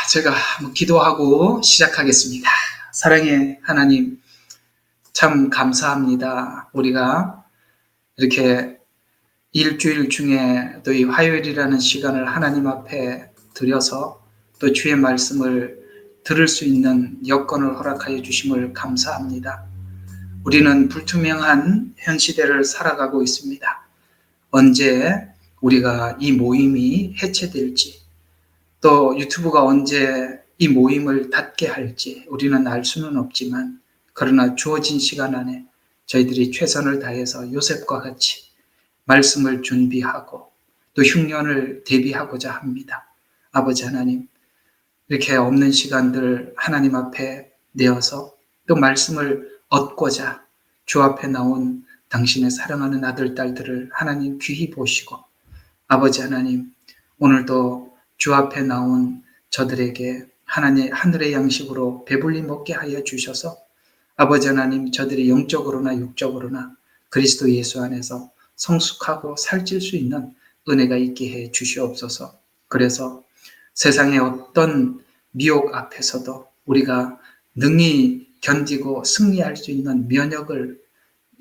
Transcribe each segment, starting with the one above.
제가 기도하고 시작하겠습니다. 사랑의 하나님, 참 감사합니다. 우리가 이렇게 일주일 중에 또 이 화요일이라는 시간을 하나님 앞에 드려서 또 주의 말씀을 들을 수 있는 여건을 허락하여 주심을 감사합니다. 우리는 불투명한 현 시대를 살아가고 있습니다. 언제 우리가 이 모임이 해체될지, 또 유튜브가 언제 이 모임을 닫게 할지 우리는 알 수는 없지만, 그러나 주어진 시간 안에 저희들이 최선을 다해서 요셉과 같이 말씀을 준비하고 또 흉년을 대비하고자 합니다. 아버지 하나님, 이렇게 없는 시간들 하나님 앞에 내어서 또 말씀을 얻고자 주 앞에 나온 당신의 사랑하는 아들, 딸들을 하나님 귀히 보시고, 아버지 하나님, 오늘도 주 앞에 나온 저들에게 하나님 하늘의 양식으로 배불리 먹게 하여 주셔서 아버지 하나님, 저들이 영적으로나 육적으로나 그리스도 예수 안에서 성숙하고 살찔 수 있는 은혜가 있게 해 주시옵소서. 그래서 세상의 어떤 미혹 앞에서도 우리가 능히 견디고 승리할 수 있는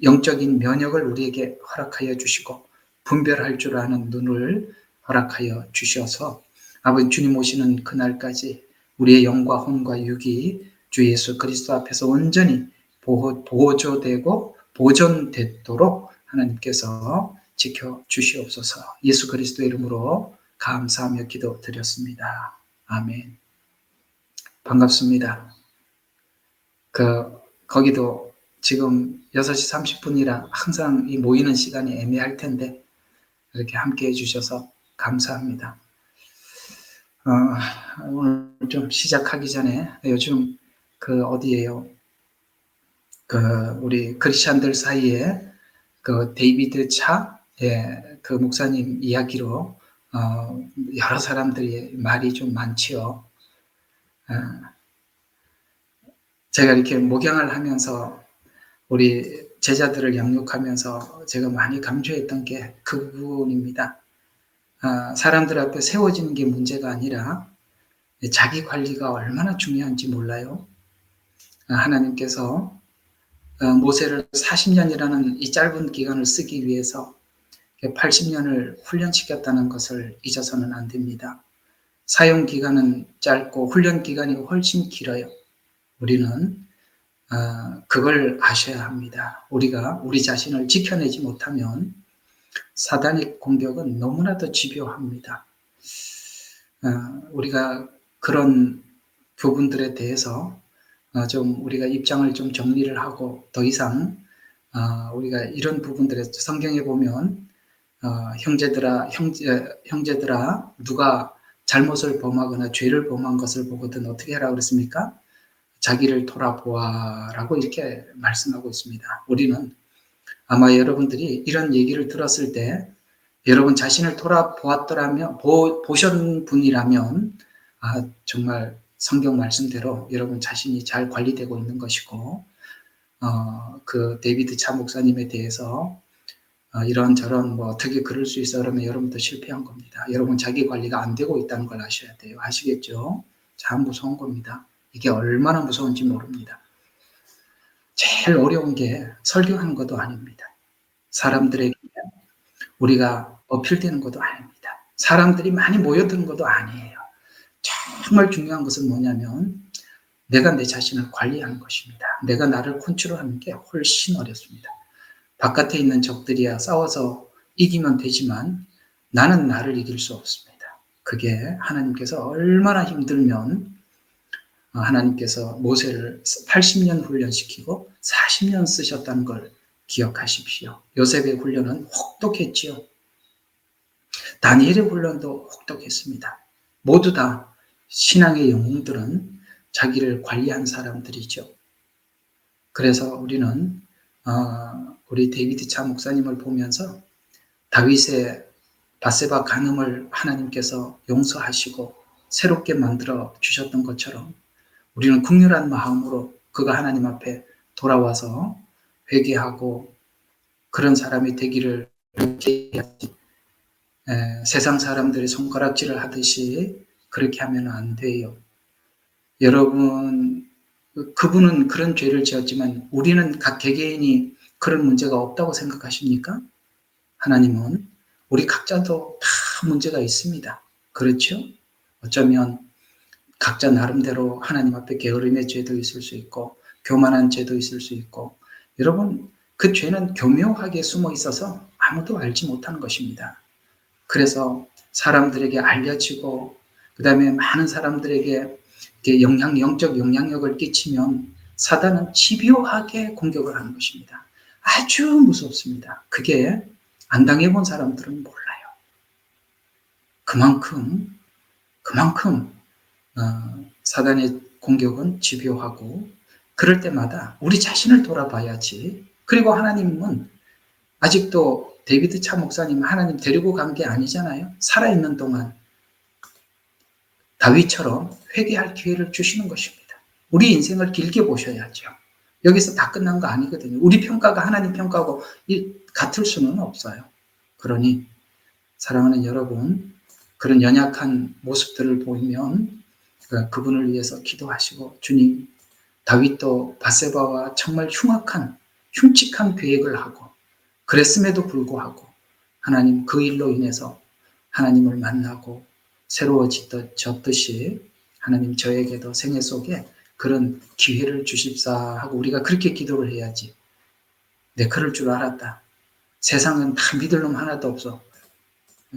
영적인 면역을 우리에게 허락하여 주시고 분별할 줄 아는 눈을 허락하여 주셔서 아버지 주님 오시는 그날까지 우리의 영과 혼과 육이 주 예수 그리스도 앞에서 온전히 보조되고 보존되도록 하나님께서 지켜주시옵소서. 예수 그리스도 이름으로 감사하며 기도드렸습니다. 아멘. 반갑습니다. 거기도 지금 6시 30분이라 항상 이 모이는 시간이 애매할 텐데 이렇게 함께 해주셔서 감사합니다. 오늘 좀 시작하기 전에 요즘 어디에요? 우리 크리스찬들 사이에 데이비드 차, 그 목사님 이야기로 여러 사람들이 말이 좀 많지요. 제가 이렇게 목양을 하면서 우리 제자들을 양육하면서 제가 많이 강조했던 게 그 부분입니다. 사람들 앞에 세워지는 게 문제가 아니라 자기 관리가 얼마나 중요한지 몰라요. 하나님께서 모세를 40년이라는 이 짧은 기간을 쓰기 위해서 80년을 훈련시켰다는 것을 잊어서는 안 됩니다. 사용 기간은 짧고 훈련 기간이 훨씬 길어요. 우리는 그걸 아셔야 합니다. 우리가 우리 자신을 지켜내지 못하면 사단의 공격은 너무나도 집요합니다. 우리가 그런 부분들에 대해서 좀 우리가 입장을 좀 정리를 하고 더 이상 우리가 이런 부분들에 성경에 보면 형제들아 누가 잘못을 범하거나 죄를 범한 것을 보거든 어떻게 하라고 그랬습니까? 자기를 돌아보아라고 이렇게 말씀하고 있습니다. 우리는 아마 여러분들이 이런 얘기를 들었을 때 여러분 자신을 돌아보았더라면 보신 분이라면 정말 성경 말씀대로 여러분 자신이 잘 관리되고 있는 것이고 그 데이비드 차 목사님에 대해서 이런저런 어떻게 그럴 수 있어 그러면 여러분도 실패한 겁니다. 여러분 자기 관리가 안 되고 있다는 걸 아셔야 돼요. 아시겠죠? 참 무서운 겁니다. 이게 얼마나 무서운지 모릅니다. 제일 어려운 게 설교하는 것도 아닙니다. 사람들에게 우리가 어필되는 것도 아닙니다. 사람들이 많이 모여드는 것도 아니에요. 정말 중요한 것은 뭐냐면 내가 내 자신을 관리하는 것입니다. 내가 나를 컨트롤하는 게 훨씬 어렵습니다. 바깥에 있는 적들이야 싸워서 이기면 되지만 나는 나를 이길 수 없습니다. 그게 하나님께서 얼마나 힘들면 하나님께서 모세를 80년 훈련시키고 40년 쓰셨다는 걸 기억하십시오. 요셉의 훈련은 혹독했지요. 다니엘의 훈련도 혹독했습니다. 모두 다 신앙의 영웅들은 자기를 관리한 사람들이죠. 그래서 우리는 우리 데이비드 차 목사님을 보면서 다윗의 밧세바 간음을 하나님께서 용서하시고 새롭게 만들어 주셨던 것처럼 우리는 긍휼한 마음으로 그가 하나님 앞에 돌아와서 회개하고 그런 사람이 되기를 해야지. 세상 사람들이 손가락질을 하듯이 그렇게 하면 안 돼요. 여러분, 그분은 그런 죄를 지었지만 우리는 각 개개인이 그런 문제가 없다고 생각하십니까? 하나님은 우리 각자도 다 문제가 있습니다. 그렇죠? 어쩌면 각자 나름대로 하나님 앞에 게으름의 죄도 있을 수 있고 교만한 죄도 있을 수 있고, 여러분, 그 죄는 교묘하게 숨어 있어서 아무도 알지 못하는 것입니다. 그래서 사람들에게 알려지고 그 다음에 많은 사람들에게 영적 영향력을 끼치면 사단은 집요하게 공격을 하는 것입니다. 아주 무섭습니다. 그게 안 당해본 사람들은 몰라요. 그만큼 사단의 공격은 집요하고, 그럴 때마다 우리 자신을 돌아봐야지. 그리고 하나님은 아직도 데이비드 차 목사님 하나님 데리고 간 게 아니잖아요. 살아있는 동안 다윗처럼 회개할 기회를 주시는 것입니다. 우리 인생을 길게 보셔야죠. 여기서 다 끝난 거 아니거든요. 우리 평가가 하나님 평가하고 같을 수는 없어요. 그러니 사랑하는 여러분, 그런 연약한 모습들을 보이면 그분을 위해서 기도하시고, 주님, 다윗도 바세바와 정말 흉측한 계획을 하고 그랬음에도 불구하고 하나님 그 일로 인해서 하나님을 만나고 새로워졌듯이 하나님 저에게도 생애 속에 그런 기회를 주십사 하고 우리가 그렇게 기도를 해야지. 내 그럴 줄 알았다. 세상은 다 믿을 놈 하나도 없어.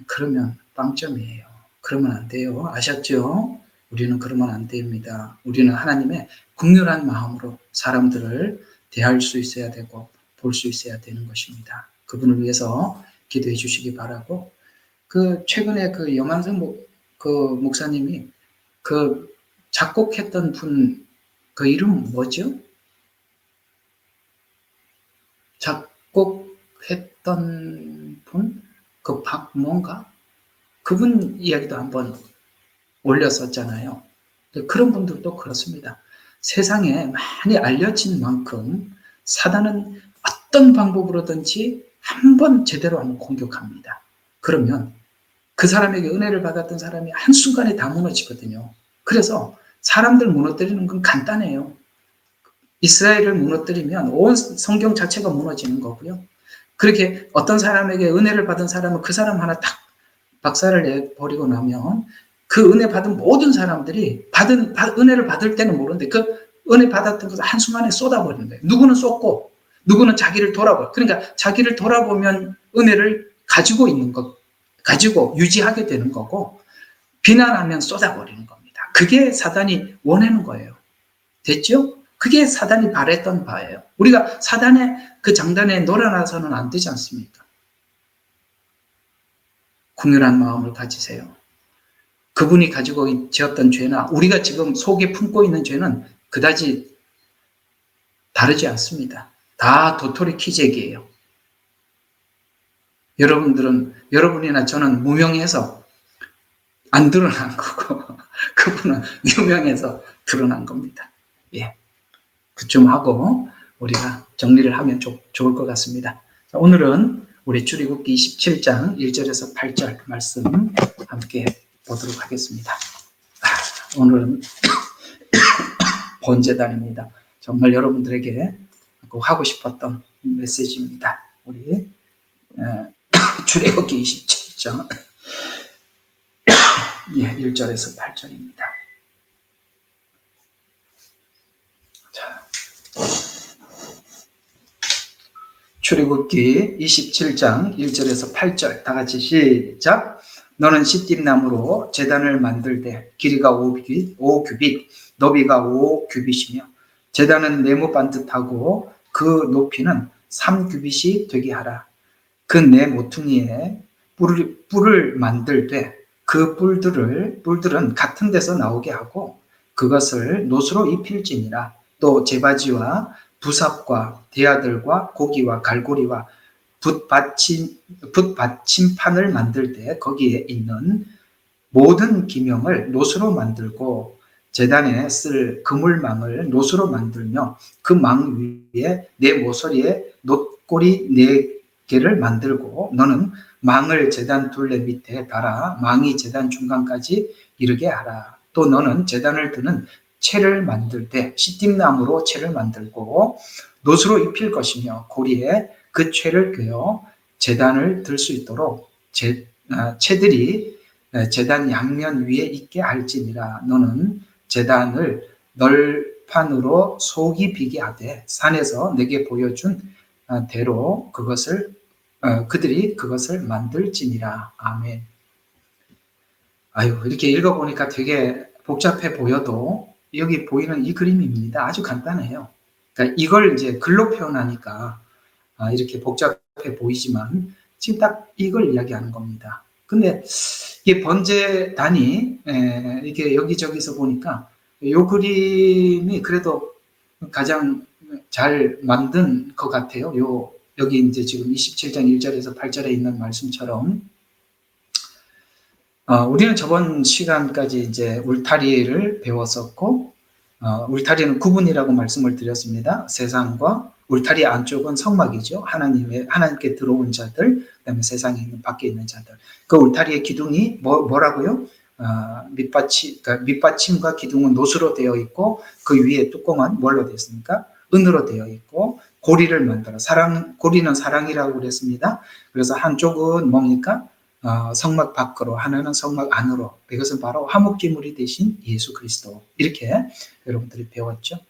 그러면 빵점이에요. 그러면 안 돼요. 아셨죠? 우리는 그러면 안 됩니다. 우리는 하나님의 긍휼한 마음으로 사람들을 대할 수 있어야 되고 볼 수 있어야 되는 것입니다. 그분을 위해서 기도해 주시기 바라고, 최근에 염한성 목사님이 작곡했던 분, 이름 뭐죠? 작곡했던 분? 뭔가? 그분 이야기도 한번 올렸었잖아요. 그런 분들도 그렇습니다. 세상에 많이 알려진 만큼 사단은 어떤 방법으로든지 한번 제대로 한번 공격합니다. 그러면 그 사람에게 은혜를 받았던 사람이 한순간에 다 무너지거든요. 그래서 사람들 무너뜨리는 건 간단해요. 이스라엘을 무너뜨리면 온 성경 자체가 무너지는 거고요. 그렇게 어떤 사람에게 은혜를 받은 사람은 그 사람 하나 딱 박살을 내버리고 나면 그 은혜 받은 모든 사람들이 은혜를 받을 때는 모르는데 그 은혜 받았던 것을 한순간에 쏟아버리는 거예요. 누구는 쏟고 누구는 자기를 돌아보고, 그러니까 자기를 돌아보면 은혜를 가지고 있는 것, 가지고 유지하게 되는 거고, 비난하면 쏟아버리는 겁니다. 그게 사단이 원하는 거예요. 됐죠? 그게 사단이 바랬던 바예요. 우리가 사단의 그 장단에 놀아나서는 안 되지 않습니까? 긍휼한 마음을 가지세요. 그분이 가지고 지었던 죄나 우리가 지금 속에 품고 있는 죄는 그다지 다르지 않습니다. 다 도토리 키재기예요. 여러분이나 저는 무명해서 안 드러난 거고 그분은 유명해서 드러난 겁니다. 예, 그쯤 하고 우리가 정리를 하면 좋을 것 같습니다. 자, 오늘은 우리 출애굽기 27장 1절에서 8절 말씀 함께 보도록 하겠습니다. 오늘은 본재단입니다. 정말 여러분들에게 꼭 하고 싶었던 메시지입니다. 우리 출애굽기 27장 1절에서 8절입니다. 자, 출애굽기 27장 1절에서 8절 다 같이 시작. 너는 시띠나무로 제단을 만들되 길이가 5규빗, 너비가 5규빗이며 제단은 네모 반듯하고 그 높이는 3규빗이 되게 하라. 그 네 모퉁이에 뿔을 만들되 그 뿔들은 같은 데서 나오게 하고 그것을 노수로 입힐지니라. 또 제바지와 부삽과 대야들과 고기와 갈고리와 붓받침판을 만들 때 거기에 있는 모든 기명을 노수로 만들고 제단에 쓸 그물망을 노수로 만들며 그 망 위에 네 모서리에 놋고리 4개를 만들고 너는 망을 제단 둘레 밑에 달아 망이 제단 중간까지 이르게 하라. 또 너는 제단을 드는 채를 만들 때 시띠나무로 채를 만들고 노수로 입힐 것이며 고리에 그 채를 꿰어 제단을 들 수 있도록 채들이 제단 양면 위에 있게 할지니라. 너는 제단을 널판으로 속이 비게 하되 산에서 내게 보여준 대로 그들이 그것을 만들지니라. 아멘. 아유, 이렇게 읽어보니까 되게 복잡해 보여도 여기 보이는 이 그림입니다. 아주 간단해요. 그러니까 이걸 이제 글로 표현하니까 이렇게 복잡해 보이지만 지금 딱 이걸 이야기하는 겁니다. 근데 이게 번제단이 이게 여기저기서 보니까 이 그림이 그래도 가장 잘 만든 것 같아요. 여기 이제 지금 27장 1절에서 8절에 있는 말씀처럼 우리는 저번 시간까지 이제 울타리를 배웠었고, 울타리는 구분이라고 말씀을 드렸습니다. 세상과 울타리 안쪽은 성막이죠. 하나님께 들어온 자들, 그다음에 세상에 있는 밖에 있는 자들. 그 울타리의 기둥이 뭐라고요? 밑받침과 기둥은 노수로 되어 있고, 그 위에 뚜껑은 뭘로 되어 있습니까? 은으로 되어 있고, 고리를 만들어 고리는 사랑이라고 그랬습니다. 그래서 한쪽은 뭡니까? 성막 밖으로, 하나는 성막 안으로. 이것은 바로 화목제물이 되신 예수 그리스도. 이렇게 여러분들이 배웠죠.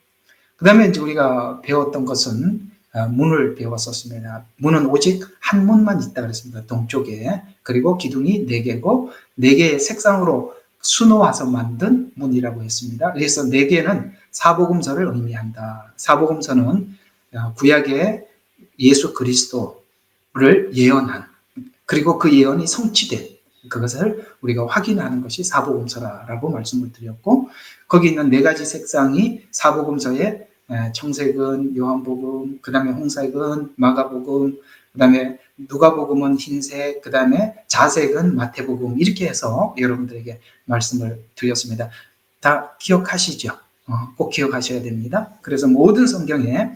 그 다음에 이제 우리가 배웠던 것은 문을 배웠었습니다. 문은 오직 한 문만 있다 그랬습니다. 동쪽에. 그리고 기둥이 4개고 4개의 색상으로 수놓아서 만든 문이라고 했습니다. 그래서 4개는 사복음서를 의미한다. 사복음서는 구약의 예수 그리스도를 예언한, 그리고 그 예언이 성취된 그것을 우리가 확인하는 것이 사복음서라고 말씀을 드렸고, 거기 있는 4가지 색상이 사복음서에 청색은 요한복음, 그 다음에 홍색은 마가복음, 그 다음에 누가복음은 흰색, 그 다음에 자색은 마태복음, 이렇게 해서 여러분들에게 말씀을 드렸습니다. 다 기억하시죠? 꼭 기억하셔야 됩니다. 그래서 모든 성경에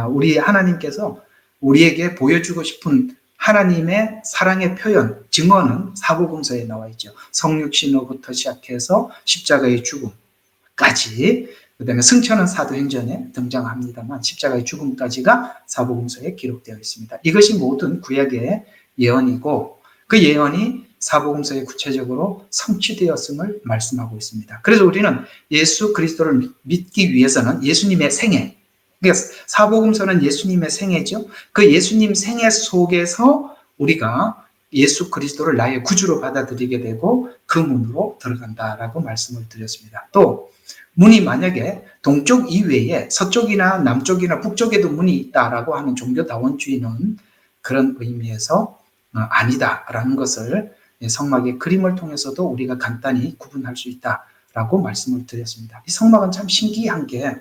우리 하나님께서 우리에게 보여주고 싶은 하나님의 사랑의 표현, 증언은 사복음서에 나와 있죠. 성육신로부터 시작해서 십자가의 죽음까지, 그 다음에 승천은 사도행전에 등장합니다만 십자가의 죽음까지가 사복음서에 기록되어 있습니다. 이것이 모든 구약의 예언이고 그 예언이 사복음서에 구체적으로 성취되었음을 말씀하고 있습니다. 그래서 우리는 예수 그리스도를 믿기 위해서는 예수님의 생애, 그러니까 사복음서는 예수님의 생애죠. 그 예수님 생애 속에서 우리가 예수 그리스도를 나의 구주로 받아들이게 되고 그 문으로 들어간다라고 말씀을 드렸습니다. 또 문이 만약에 동쪽 이외에 서쪽이나 남쪽이나 북쪽에도 문이 있다라고 하는 종교다원주의는 그런 의미에서 아니다라는 것을 성막의 그림을 통해서도 우리가 간단히 구분할 수 있다라고 말씀을 드렸습니다. 이 성막은 참 신기한 게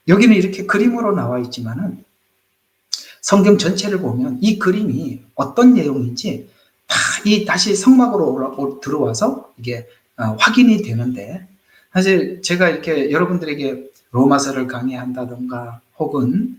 여기는 이렇게 그림으로 나와 있지만은 성경 전체를 보면 이 그림이 어떤 내용인지 다시 성막으로 들어와서 이게 확인이 되는데, 사실 제가 이렇게 여러분들에게 로마서를 강의한다던가 혹은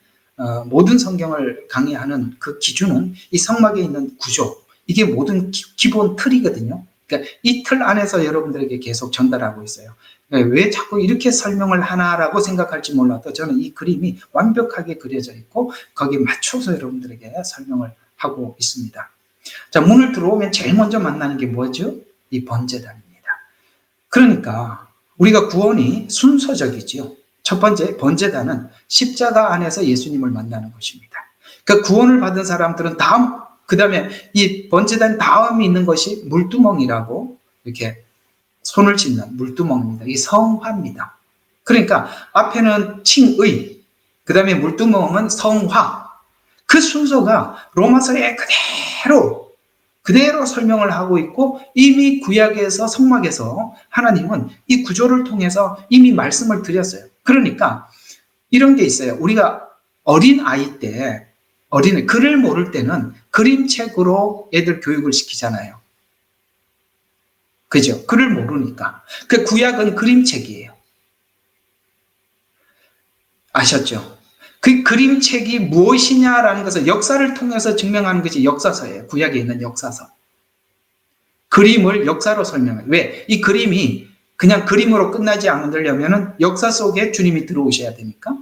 모든 성경을 강의하는 그 기준은 이 성막에 있는 구조, 이게 모든 기본 틀이거든요. 그러니까 이 틀 안에서 여러분들에게 계속 전달하고 있어요. 왜 자꾸 이렇게 설명을 하나라고 생각할지 몰라도 저는 이 그림이 완벽하게 그려져 있고 거기에 맞춰서 여러분들에게 설명을 하고 있습니다. 자, 문을 들어오면 제일 먼저 만나는 게 뭐죠? 이 번제단입니다. 그러니까 우리가 구원이 순서적이지요. 첫 번째, 번제단은 십자가 안에서 예수님을 만나는 것입니다. 그러니까 구원을 받은 사람들은 그 다음에 이 번제단 다음에 있는 것이 물두멍이라고 이렇게 손을 짚는 물두멍입니다. 이 성화입니다. 그러니까 앞에는 칭의, 그 다음에 물두멍은 성화. 그 순서가 로마서에 그대로 설명을 하고 있고 이미 구약에서 성막에서 하나님은 이 구조를 통해서 이미 말씀을 드렸어요. 그러니까 이런 게 있어요. 우리가 어린 아이 때, 글을 모를 때는 그림책으로 애들 교육을 시키잖아요. 그죠? 글을 모르니까. 그 구약은 그림책이에요. 아셨죠? 그 그림책이 무엇이냐라는 것을 역사를 통해서 증명하는 것이 역사서예요. 구약에 있는 역사서. 그림을 역사로 설명해요. 왜? 이 그림이 그냥 그림으로 끝나지 않으려면 역사 속에 주님이 들어오셔야 되니까.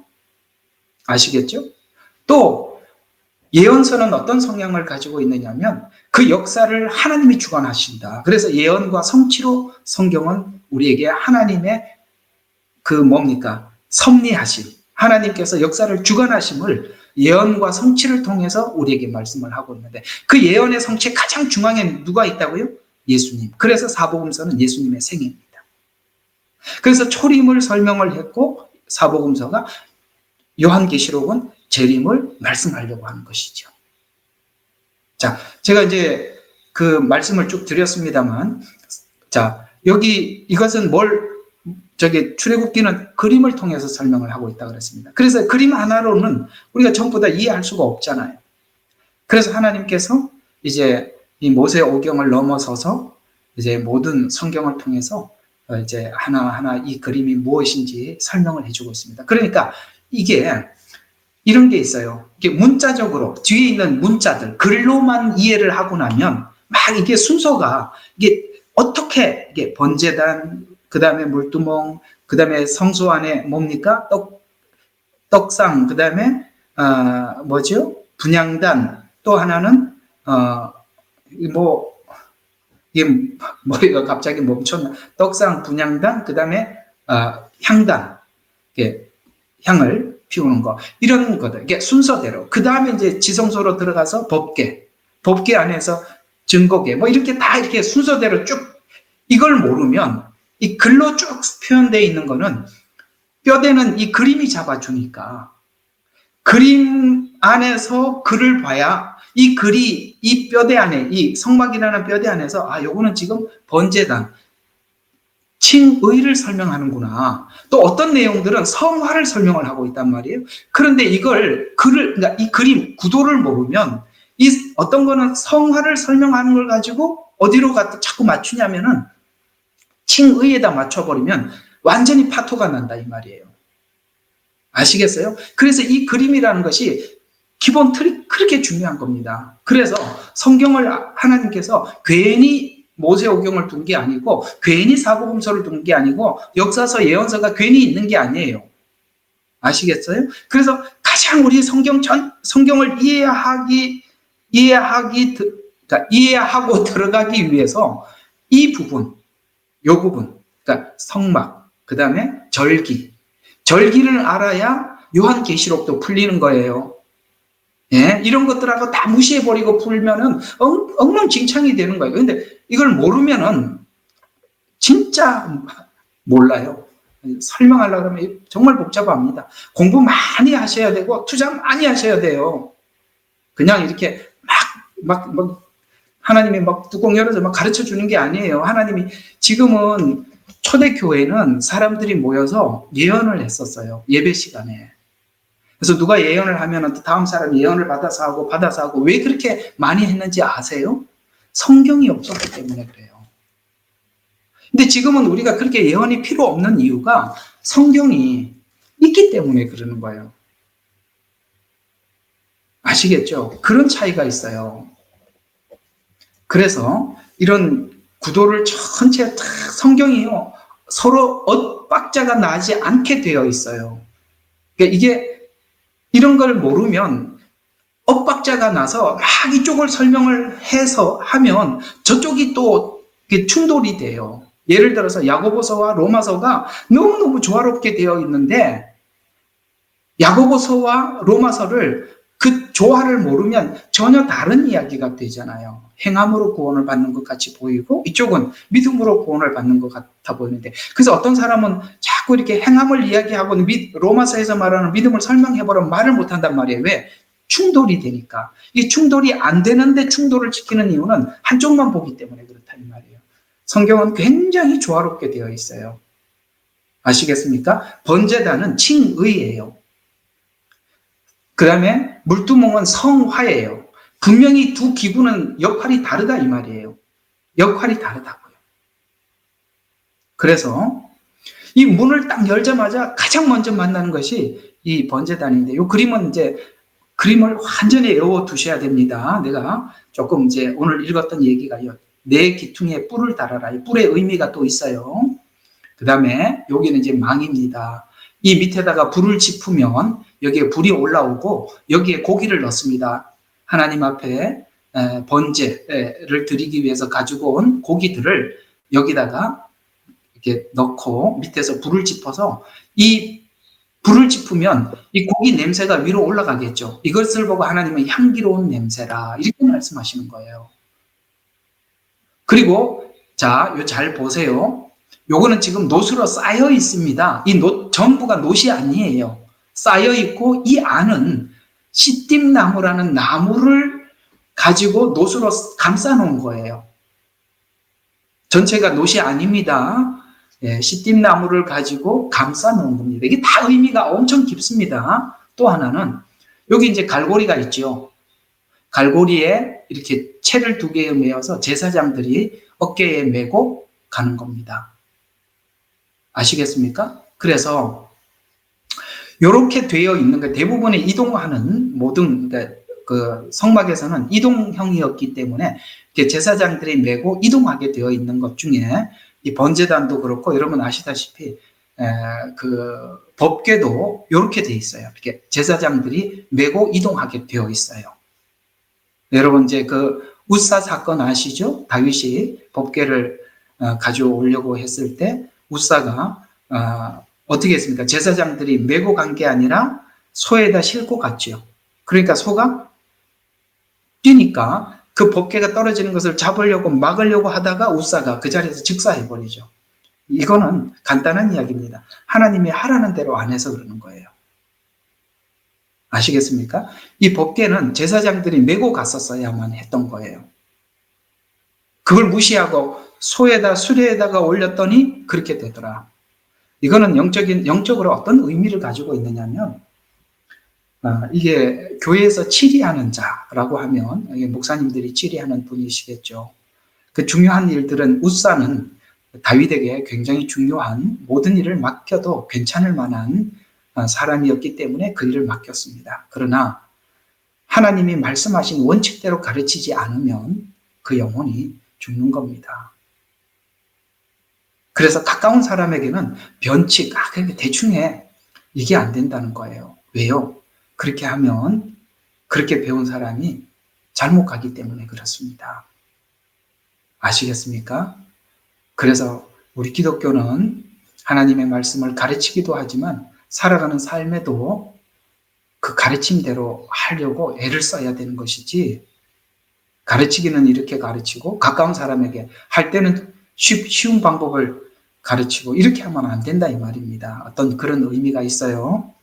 아시겠죠? 또 예언서는 어떤 성향을 가지고 있느냐면 그 역사를 하나님이 주관하신다. 그래서 예언과 성취로 성경은 우리에게 하나님의 그 뭡니까? 섭리하심, 하나님께서 역사를 주관하심을 예언과 성취를 통해서 우리에게 말씀을 하고 있는데 그 예언의 성취의 가장 중앙에 누가 있다고요? 예수님. 그래서 사복음서는 예수님의 생애입니다. 그래서 초림을 설명을 했고 사복음서가 요한계시록은 재림을 말씀하려고 하는 것이죠. 자, 제가 이제 그 말씀을 쭉 드렸습니다만, 자, 여기 이것은 출애굽기는 그림을 통해서 설명을 하고 있다고 그랬습니다. 그래서 그림 하나로는 우리가 전부 다 이해할 수가 없잖아요. 그래서 하나님께서 이제 이 모세 오경을 넘어서서 이제 모든 성경을 통해서 이제 하나하나 이 그림이 무엇인지 설명을 해주고 있습니다. 그러니까 이게 이런 게 있어요. 이게 문자적으로 뒤에 있는 문자들 글로만 이해를 하고 나면 막 이게 순서가 이게 어떻게 이게 번제단, 그 다음에 물두멍, 그 다음에 성소 안에 뭡니까? 떡상, 그 다음에 뭐죠? 분향단, 또 하나는 이게 머리가 갑자기 멈췄나? 떡상, 분향단, 그 다음에 향단, 이게 향을 피우는 거, 이런 거들, 이게 순서대로. 그 다음에 이제 지성소로 들어가서 법궤 안에서 증거궤, 뭐 이렇게 다 이렇게 순서대로 쭉, 이걸 모르면 이 글로 쭉 표현되어 있는 거는 뼈대는 이 그림이 잡아주니까 그림 안에서 글을 봐야 이 글이 이 뼈대 안에, 이 성막이라는 뼈대 안에서 요거는 지금 번제단, 칭의를 설명하는구나. 또 어떤 내용들은 성화를 설명을 하고 있단 말이에요. 그런데 그러니까 이 그림, 구도를 모르면 어떤 거는 성화를 설명하는 걸 가지고 어디로 자꾸 맞추냐면은 칭의에다 맞춰버리면 완전히 파토가 난다 이 말이에요. 아시겠어요? 그래서 이 그림이라는 것이 기본 틀이 그렇게 중요한 겁니다. 그래서 성경을 하나님께서 괜히 모세오경을 둔 게 아니고 괜히 사복음서를 둔 게 아니고 역사서 예언서가 괜히 있는 게 아니에요. 아시겠어요? 그래서 가장 우리 성경을 이해하고 들어가기 위해서 이 부분, 요 부분, 그러니까 성막, 그 다음에 절기를 알아야 요한계시록도 풀리는 거예요. 예, 이런 것들하고 다 무시해버리고 풀면은 엉망진창이 되는 거예요. 근데 이걸 모르면은 진짜 몰라요. 설명하려고 하면 정말 복잡합니다. 공부 많이 하셔야 되고 투자 많이 하셔야 돼요. 그냥 이렇게 막 하나님이 막 뚜껑 열어서 막 가르쳐 주는 게 아니에요. 하나님이 지금은 초대교회는 사람들이 모여서 예언을 했었어요. 예배 시간에. 그래서 누가 예언을 하면 또 다음 사람이 예언을 받아서 하고 왜 그렇게 많이 했는지 아세요? 성경이 없었기 때문에 그래요. 근데 지금은 우리가 그렇게 예언이 필요 없는 이유가 성경이 있기 때문에 그러는 거예요. 아시겠죠? 그런 차이가 있어요. 그래서 이런 구도를 전체 다 성경이요. 서로 엇박자가 나지 않게 되어 있어요. 그러니까 이게 이런 걸 모르면 엇박자가 나서 막 이쪽을 설명을 해서 하면 저쪽이 또 충돌이 돼요. 예를 들어서 야고보서와 로마서가 너무너무 조화롭게 되어 있는데 야고보서와 로마서를 그 조화를 모르면 전혀 다른 이야기가 되잖아요. 행함으로 구원을 받는 것 같이 보이고 이쪽은 믿음으로 구원을 받는 것 같아 보이는데 그래서 어떤 사람은 자꾸 이렇게 행함을 이야기하고 로마서에서 말하는 믿음을 설명해보라면 말을 못한단 말이에요. 왜? 충돌이 되니까. 이 충돌이 안 되는데 충돌을 지키는 이유는 한쪽만 보기 때문에 그렇다 이 말이에요. 성경은 굉장히 조화롭게 되어 있어요. 아시겠습니까? 번제단은 칭의예요. 그 다음에 물두멍은 성화예요. 분명히 두 기구는 역할이 다르다 이 말이에요. 역할이 다르다고요. 그래서 이 문을 딱 열자마자 가장 먼저 만나는 것이 이 번제단인데 이 그림은 이제 그림을 완전히 외워 두셔야 됩니다. 내가 조금 이제 오늘 읽었던 얘기가요. 내 기퉁에 뿔을 달아라. 이 뿔의 의미가 또 있어요. 그 다음에 여기는 이제 망입니다. 이 밑에다가 불을 지프면 여기에 불이 올라오고 여기에 고기를 넣습니다. 하나님 앞에 번제를 드리기 위해서 가지고 온 고기들을 여기다가 이렇게 넣고 밑에서 불을 지펴서 이 불을 지프면 이 고기 냄새가 위로 올라가겠죠. 이것을 보고 하나님은 향기로운 냄새라 이렇게 말씀하시는 거예요. 그리고 자, 잘 보세요. 요거는 지금 놋으로 쌓여 있습니다. 이 놋 전부가 놋이 아니에요. 쌓여 있고 이 안은 시띠나무라는 나무를 가지고 놋으로 감싸 놓은 거예요. 전체가 놋이 아닙니다. 시띠나무를 가지고 감싸 놓은 겁니다. 이게 다 의미가 엄청 깊습니다. 또 하나는 여기 이제 갈고리가 있죠. 갈고리에 이렇게 채를 2개에 메어서 제사장들이 어깨에 메고 가는 겁니다. 아시겠습니까? 그래서 이렇게 되어 있는 게 대부분의 이동하는 모든 그 성막에서는 이동형이었기 때문에 제사장들이 메고 이동하게 되어 있는 것 중에 이 번제단도 그렇고 여러분 아시다시피 그 법궤도 이렇게 되어 있어요. 이렇게 제사장들이 메고 이동하게 되어 있어요. 여러분 이제 그 우사 사건 아시죠? 다윗이 법궤를 가져오려고 했을 때 우사가 어떻게 했습니까? 제사장들이 메고 간 게 아니라 소에다 싣고 갔죠. 그러니까 소가 뛰니까 그 법궤가 떨어지는 것을 잡으려고 막으려고 하다가 우사가 그 자리에서 즉사해버리죠. 이거는 간단한 이야기입니다. 하나님이 하라는 대로 안 해서 그러는 거예요. 아시겠습니까? 이 법궤는 제사장들이 메고 갔었어야만 했던 거예요. 그걸 무시하고 소에다 수레에다가 올렸더니 그렇게 되더라. 이거는 영적으로 어떤 의미를 가지고 있느냐면 이게 교회에서 치리하는 자라고 하면 목사님들이 치리하는 분이시겠죠. 그 중요한 일들은 우사는 다윗에게 굉장히 중요한 모든 일을 맡겨도 괜찮을 만한 사람이었기 때문에 그 일을 맡겼습니다. 그러나 하나님이 말씀하신 원칙대로 가르치지 않으면 그 영혼이 죽는 겁니다. 그래서 가까운 사람에게는 변칙, 그렇게 대충 해. 이게 안 된다는 거예요. 왜요? 그렇게 하면 그렇게 배운 사람이 잘못 가기 때문에 그렇습니다. 아시겠습니까? 그래서 우리 기독교는 하나님의 말씀을 가르치기도 하지만 살아가는 삶에도 그 가르침대로 하려고 애를 써야 되는 것이지 가르치기는 이렇게 가르치고 가까운 사람에게 할 때는 쉬운 방법을 가르치고 이렇게 하면 안 된다 이 말입니다. 어떤 그런 의미가 있어요.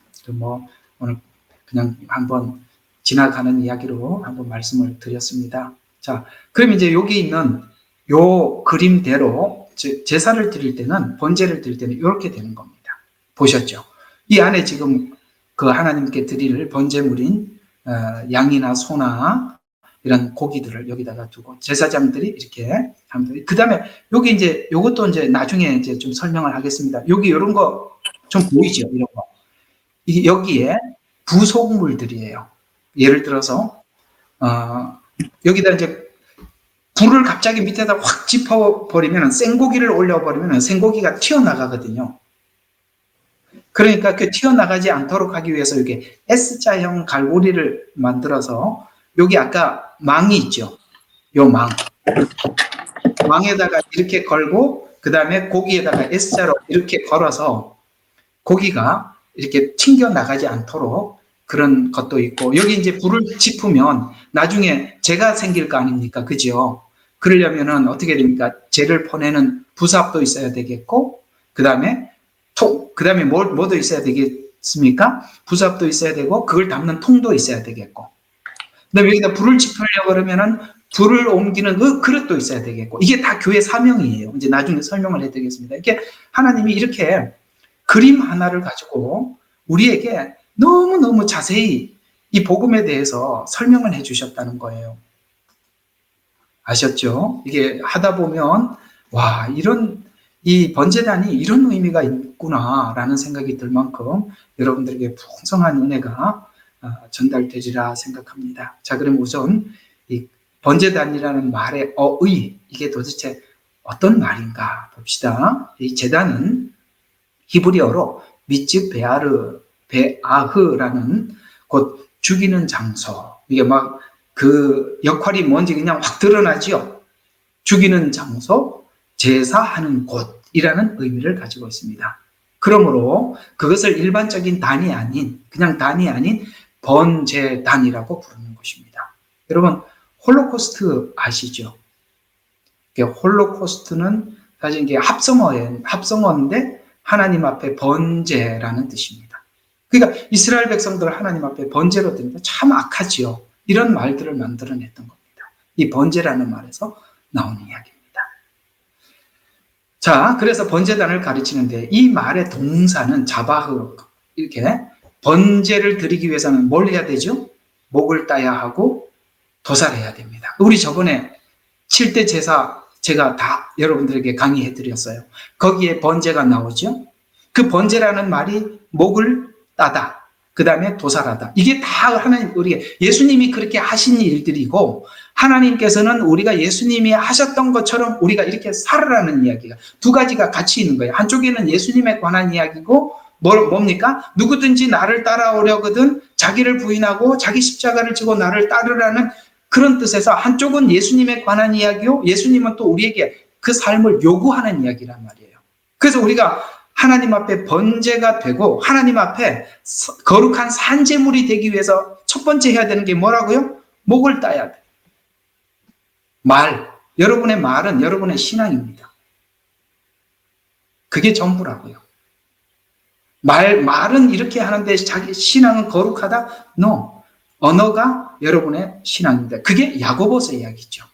오늘 그냥 한번 지나가는 이야기로 한번 말씀을 드렸습니다. 자, 그럼 이제 여기 있는 요 그림대로 제사를 드릴 때는 번제를 드릴 때는 이렇게 되는 겁니다. 보셨죠? 이 안에 지금 그 하나님께 드릴 번제물인 양이나 소나 이런 고기들을 여기다가 두고 제사장들이 이렇게 하면 그 다음에 여기 이제 요것도 이제 나중에 이제 좀 설명을 하겠습니다. 여기 이런 거 좀 보이죠? 이런 거. 여기에 부속물들이에요. 예를 들어서 여기다 이제 불을 갑자기 밑에다 확 짚어버리면 생고기를 올려버리면 생고기가 튀어나가거든요. 그러니까 그 튀어나가지 않도록 하기 위해서 이렇게 S자형 갈고리를 만들어서 여기 아까 망이 있죠. 요 망에다가 이렇게 걸고 그 다음에 고기에다가 S자로 이렇게 걸어서 고기가 이렇게 튕겨나가지 않도록 그런 것도 있고 여기 이제 불을 지프면 나중에 재가 생길 거 아닙니까? 그죠? 그러려면은 어떻게 됩니까? 재를 퍼내는 부삽도 있어야 되겠고 그 다음에 뭐도 있어야 되겠습니까? 부삽도 있어야 되고 그걸 담는 통도 있어야 되겠고 그 다음에 여기다 불을 지프려고 그러면은 불을 옮기는 그 그릇도 있어야 되겠고 이게 다 교회 사명이에요. 이제 나중에 설명을 해드리겠습니다. 이렇게 하나님이 이렇게 그림 하나를 가지고 우리에게 너무너무 자세히 이 복음에 대해서 설명을 해주셨다는 거예요. 아셨죠? 이게 하다 보면 와 이 번제단이 이런 의미가 있구나라는 생각이 들 만큼 여러분들에게 풍성한 은혜가 전달되리라 생각합니다. 자, 그럼 우선 이 번제단이라는 말의 어의 이게 도대체 어떤 말인가 봅시다. 이 제단은 히브리어로 미츠 베아흐라는 곧 죽이는 장소. 이게 막 그 역할이 뭔지 그냥 확 드러나지요. 죽이는 장소, 제사하는 곳이라는 의미를 가지고 있습니다. 그러므로 그것을 일반적인 단이 아닌, 그냥 단이 아닌 번제단이라고 부르는 것입니다. 여러분, 홀로코스트 아시죠? 홀로코스트는 사실 이게 합성어인데 하나님 앞에 번제라는 뜻입니다. 그러니까 이스라엘 백성들 하나님 앞에 번제로 드리니까 참 악하지요. 이런 말들을 만들어냈던 겁니다. 이 번제라는 말에서 나오는 이야기입니다. 자, 그래서 번제단을 가르치는데 이 말의 동사는 자바흐, 이렇게 번제를 드리기 위해서는 뭘 해야 되죠? 목을 따야 하고 도살을 해야 됩니다. 우리 저번에 7대 제사 제가 다 여러분들에게 강의해 드렸어요. 거기에 번제가 나오죠. 그 번제라는 말이 목을 따다, 그 다음에 도살하다. 이게 다 하나님, 우리 예수님이 그렇게 하신 일들이고, 하나님께서는 우리가 예수님이 하셨던 것처럼 우리가 이렇게 살아라는 이야기가 두 가지가 같이 있는 거예요. 한쪽에는 예수님에 관한 이야기고, 뭡니까? 누구든지 나를 따라오려거든 자기를 부인하고 자기 십자가를 지고 나를 따르라는 그런 뜻에서 한쪽은 예수님에 관한 이야기요, 예수님은 또 우리에게 그 삶을 요구하는 이야기란 말이에요. 그래서 우리가 하나님 앞에 번제가 되고 하나님 앞에 거룩한 산제물이 되기 위해서 첫 번째 해야 되는 게 뭐라고요? 목을 따야 돼. 여러분의 말은 여러분의 신앙입니다. 그게 전부라고요. 말은 이렇게 하는데 자기 신앙은 거룩하다? No. 언어가 여러분의 신앙입니다. 그게 야고보서 이야기죠.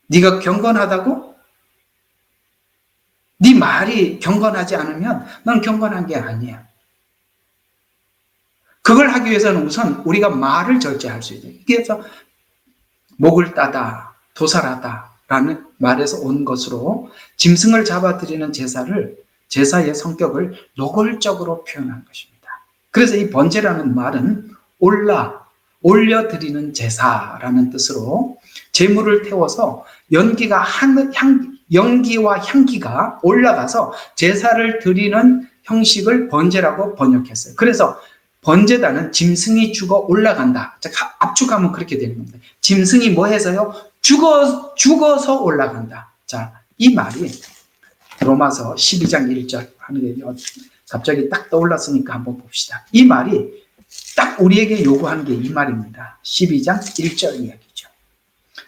네가 경건하다고? 네 말이 경건하지 않으면 넌 경건한 게 아니야. 그걸 하기 위해서는 우선 우리가 말을 절제할 수 있어요. 그래서 목을 따다, 도살하다라는 말에서 온 것으로 짐승을 잡아드리는 제사의 성격을 노골적으로 표현한 것입니다. 그래서 이 번제라는 말은 올려드리는 제사라는 뜻으로 제물을 태워서 연기와 향기가 올라가서 제사를 드리는 형식을 번제라고 번역했어요. 그래서 번제단은 짐승이 죽어 올라간다. 압축하면 그렇게 되는 겁니다. 짐승이 뭐 해서요? 죽어서 올라간다. 자, 이 말이 로마서 12장 1절 하는 게 갑자기 딱 떠올랐으니까 한번 봅시다. 이 말이 딱 우리에게 요구하는 게 이 말입니다. 12장 1절 이야기죠.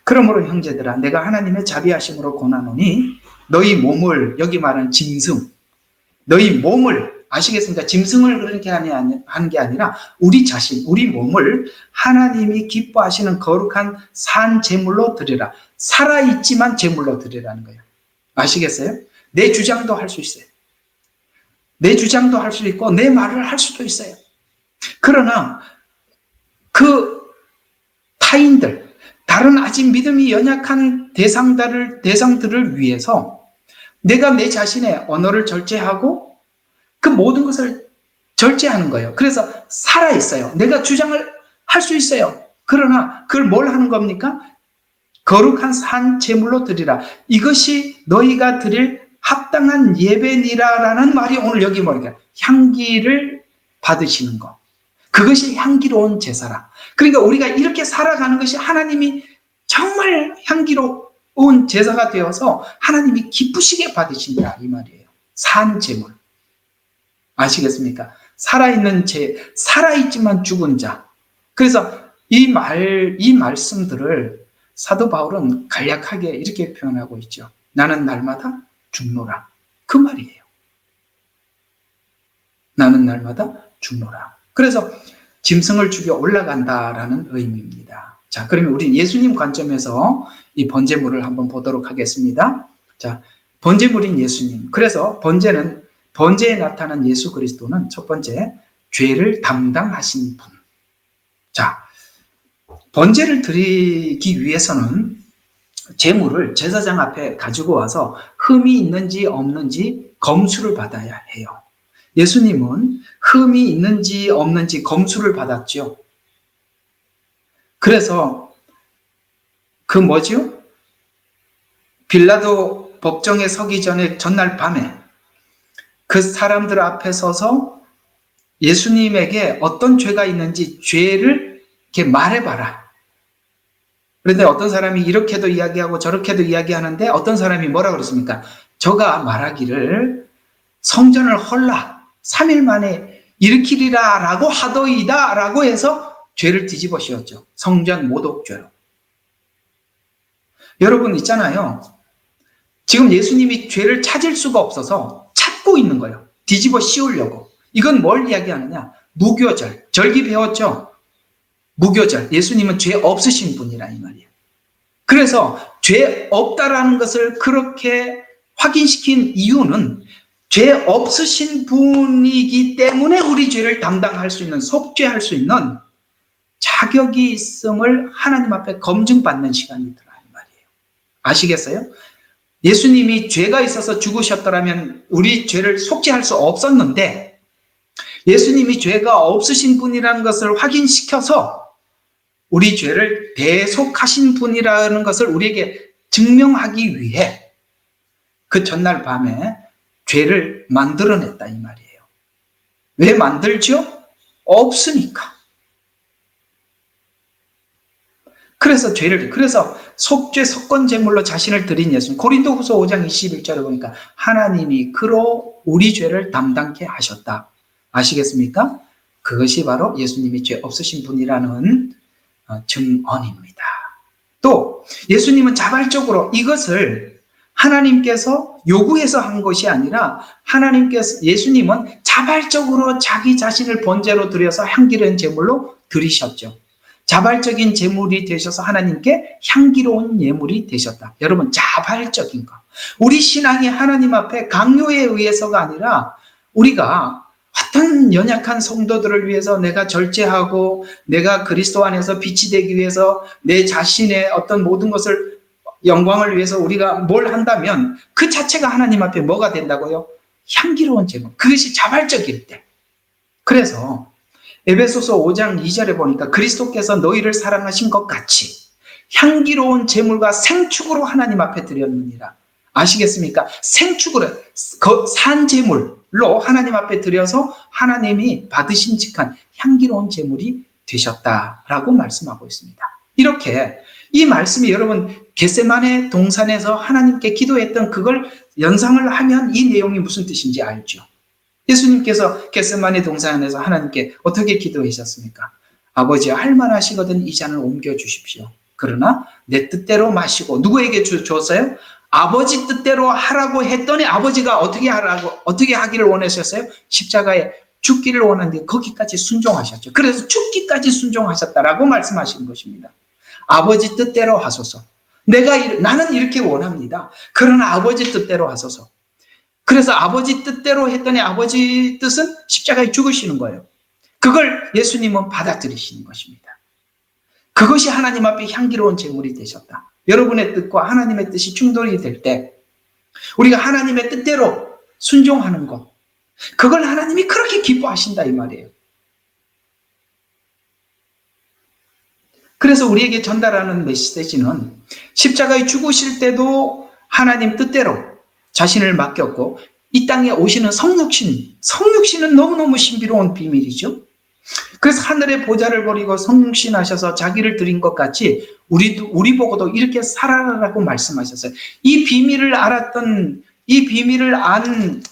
그러므로 형제들아, 내가 하나님의 자비하심으로 권하노니 너희 몸을, 여기 말하는 짐승, 너희 몸을, 아시겠습니까? 짐승을 그렇게 하는 게 아니라 우리 자신, 우리 몸을 하나님이 기뻐하시는 거룩한 산 제물로 드리라. 살아있지만 제물로 드리라는 거예요. 아시겠어요? 내 주장도 할 수 있어요. 내 주장도 할 수 있고 내 말을 할 수도 있어요. 그러나 그 타인들, 다른 아직 믿음이 연약한 대상들을 위해서 내가 내 자신의 언어를 절제하고 그 모든 것을 절제하는 거예요. 그래서 살아있어요. 내가 주장을 할 수 있어요. 그러나 그걸 뭘 하는 겁니까? 거룩한 산 제물로 드리라. 이것이 너희가 드릴 합당한 예배니라라는 말이 오늘 여기 뭐니까 향기를 받으시는 것. 그것이 향기로운 제사라. 그러니까 우리가 이렇게 살아가는 것이 하나님이 정말 향기로운 제사가 되어서 하나님이 기쁘시게 받으신다 이 말이에요. 산 제물. 아시겠습니까? 살아있지만 죽은 자. 그래서 이 말씀들을 사도 바울은 간략하게 이렇게 표현하고 있죠. 나는 날마다 죽노라. 그 말이에요. 나는 날마다 죽노라. 그래서 짐승을 죽여 올라간다라는 의미입니다. 자, 그러면 우리 예수님 관점에서 이 번제물을 한번 보도록 하겠습니다. 자, 번제물인 예수님. 그래서 번제에 나타난 예수 그리스도는 첫 번째, 죄를 담당하신 분. 자, 번제를 드리기 위해서는 제물을 제사장 앞에 가지고 와서 흠이 있는지 없는지 검수를 받아야 해요. 예수님은 흠이 있는지 없는지 검수를 받았죠. 그래서 그 뭐죠? 빌라도 법정에 서기 전에 전날 밤에 그 사람들 앞에 서서 예수님에게 어떤 죄가 있는지 죄를 이렇게 말해봐라. 그런데 어떤 사람이 이렇게도 이야기하고 저렇게도 이야기하는데 어떤 사람이 뭐라 그랬습니까? 저가 말하기를 성전을 헐라 3일 만에 일으키리라 라고 하더이다 라고 해서 죄를 뒤집어 씌웠죠. 성전 모독죄로. 여러분 있잖아요. 지금 예수님이 죄를 찾을 수가 없어서 찾고 있는 거예요. 뒤집어 씌우려고. 이건 뭘 이야기하느냐? 무교절. 절기 배웠죠? 무교절. 예수님은 죄 없으신 분이라 이 말이에요. 그래서 죄 없다라는 것을 그렇게 확인시킨 이유는 죄 없으신 분이기 때문에 우리 죄를 담당할 수 있는, 속죄할 수 있는 자격이 있음을 하나님 앞에 검증받는 시간이더라 이 말이에요. 아시겠어요? 예수님이 죄가 있어서 죽으셨더라면 우리 죄를 속죄할 수 없었는데 예수님이 죄가 없으신 분이라는 것을 확인시켜서 우리 죄를 대속하신 분이라는 것을 우리에게 증명하기 위해 그 전날 밤에 죄를 만들어냈다 이 말이에요. 왜 만들죠? 없으니까. 그래서 속죄 석권 제물로 자신을 드린 예수님. 고린도후서 5장 21절에 보니까 하나님이 그로 우리 죄를 담당케 하셨다. 아시겠습니까? 그것이 바로 예수님이 죄 없으신 분이라는 증언입니다. 또 예수님은 자발적으로 이것을 하나님께서 요구해서 한 것이 아니라 예수님은 자발적으로 자기 자신을 번제로 드려서 향기로운 제물로 드리셨죠. 자발적인 제물이 되셔서 하나님께 향기로운 예물이 되셨다. 여러분, 자발적인 거. 우리 신앙이 하나님 앞에 강요에 의해서가 아니라 우리가 어떤 연약한 성도들을 위해서 내가 절제하고 내가 그리스도 안에서 빛이 되기 위해서 내 자신의 어떤 모든 것을 영광을 위해서 우리가 뭘 한다면 그 자체가 하나님 앞에 뭐가 된다고요? 향기로운 제물. 그것이 자발적일 때. 그래서 에베소서 5장 2절에 보니까 그리스도께서 너희를 사랑하신 것 같이 향기로운 제물과 생축으로 하나님 앞에 드렸느니라. 아시겠습니까? 생축으로 산 제물로 하나님 앞에 드려서 하나님이 받으신 직한 향기로운 제물이 되셨다라고 말씀하고 있습니다. 이렇게 이 말씀이 여러분 겟세마네 동산에서 하나님께 기도했던 그걸 연상을 하면 이 내용이 무슨 뜻인지 알죠. 예수님께서 겟세마네 동산에서 하나님께 어떻게 기도하셨습니까? 아버지 할 만하시거든 이 잔을 옮겨주십시오. 그러나 내 뜻대로 마시고 누구에게 줬어요? 아버지 뜻대로 하라고 했더니 아버지가 어떻게 하기를 원하셨어요? 십자가에 죽기를 원하는데 거기까지 순종하셨죠. 그래서 죽기까지 순종하셨다라고 말씀하시는 것입니다. 아버지 뜻대로 하소서. 나는 이렇게 원합니다. 그러나 아버지 뜻대로 하소서. 그래서 아버지 뜻대로 했더니 아버지 뜻은 십자가에 죽으시는 거예요. 그걸 예수님은 받아들이시는 것입니다. 그것이 하나님 앞에 향기로운 제물이 되셨다. 여러분의 뜻과 하나님의 뜻이 충돌이 될 때 우리가 하나님의 뜻대로 순종하는 것, 그걸 하나님이 그렇게 기뻐하신다 이 말이에요. 그래서 우리에게 전달하는 메시지는 십자가에 죽으실 때도 하나님 뜻대로 자신을 맡겼고 이 땅에 오시는 성육신은 너무너무 신비로운 비밀이죠. 그래서 하늘의 보좌를 버리고 성육신하셔서 자기를 드린 것 같이 우리 보고도 이렇게 살아라라고 말씀하셨어요. 이 비밀을 안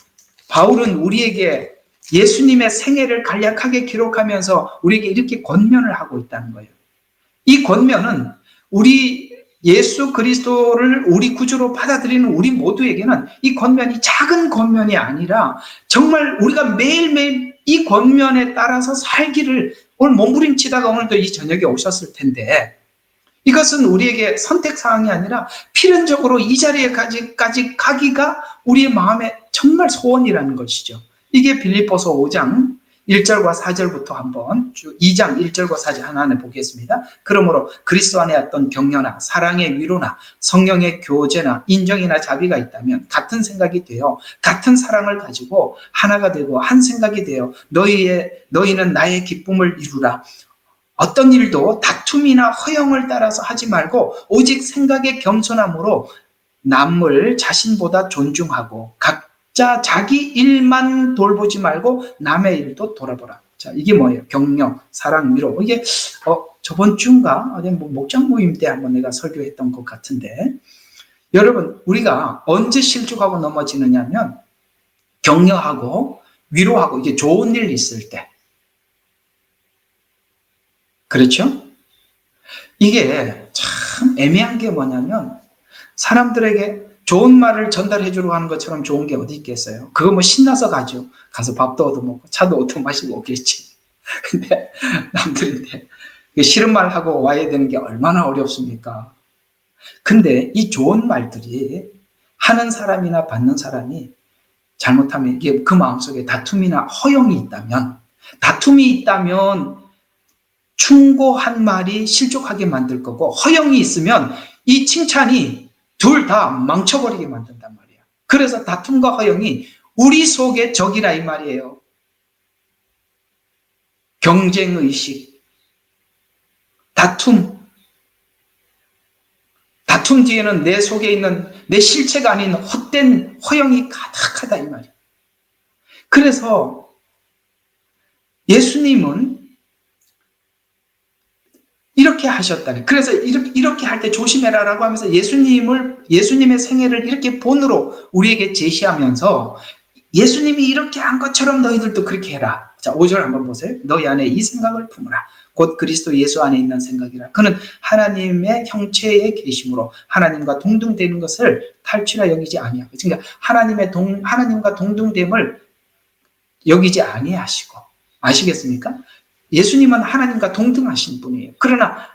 바울은 우리에게 예수님의 생애를 간략하게 기록하면서 우리에게 이렇게 권면을 하고 있다는 거예요. 이 권면은 우리 예수 그리스도를 우리 구주로 받아들이는 우리 모두에게는 이 권면이 작은 권면이 아니라 정말 우리가 매일매일 이 권면에 따라서 살기를 오늘 몸부림치다가 오늘도 이 저녁에 오셨을 텐데 이것은 우리에게 선택사항이 아니라 필연적으로 이 자리에까지 가기가 우리의 마음의 정말 소원이라는 것이죠. 이게 빌립보서 5장 1절과 4절부터 한번 2장 1절과 4절 하나하나 보겠습니다. 그러므로 그리스도 안에 어떤 격려나 사랑의 위로나 성령의 교제나 인정이나 자비가 있다면 같은 생각이 되어 같은 사랑을 가지고 하나가 되고 한 생각이 되어 너희는 나의 기쁨을 이루라. 어떤 일도 다툼이나 허영을 따라서 하지 말고 오직 생각의 겸손함으로 남을 자신보다 존중하고 각자 자기 일만 돌보지 말고 남의 일도 돌아보라. 자, 이게 뭐예요? 격려, 사랑, 위로. 이게 저번 주인가 뭐 목장 모임 때 한번 내가 설교했던 것 같은데, 여러분, 우리가 언제 실족하고 넘어지느냐면 격려하고 위로하고 이게 좋은 일 있을 때. 그렇죠? 이게 참 애매한 게 뭐냐면, 사람들에게 좋은 말을 전달해 주려고 하는 것처럼 좋은 게 어디 있겠어요? 그거 뭐 신나서 가죠. 가서 밥도 얻어먹고 차도 얻어마시고 오겠지. 근데 남들인데 싫은 말 하고 와야 되는 게 얼마나 어렵습니까? 근데 이 좋은 말들이 하는 사람이나 받는 사람이 잘못하면 이게 그 마음속에 다툼이나 허영이 있다면 충고한 말이 실족하게 만들 거고, 허영이 있으면 이 칭찬이 둘 다 망쳐버리게 만든단 말이에요. 그래서 다툼과 허영이 우리 속의 적이라 이 말이에요. 경쟁의식, 다툼 뒤에는 내 속에 있는 내 실체가 아닌 헛된 허영이 가득하다 이 말이에요. 그래서 예수님은 이렇게 하셨다니. 그래서 이렇게 할 때 조심해라라고 하면서 예수님의 생애를 이렇게 본으로 우리에게 제시하면서, 예수님이 이렇게 한 것처럼 너희들도 그렇게 해라. 자, 5절 한번 보세요. 너희 안에 이 생각을 품으라. 곧 그리스도 예수 안에 있는 생각이라. 그는 하나님의 형체에 계심으로 하나님과 동등되는 것을 탈취라 여기지 아니하고. 그러니까 하나님과 동등됨을 여기지 아니하시고. 아시겠습니까? 예수님은 하나님과 동등하신 분이에요. 그러나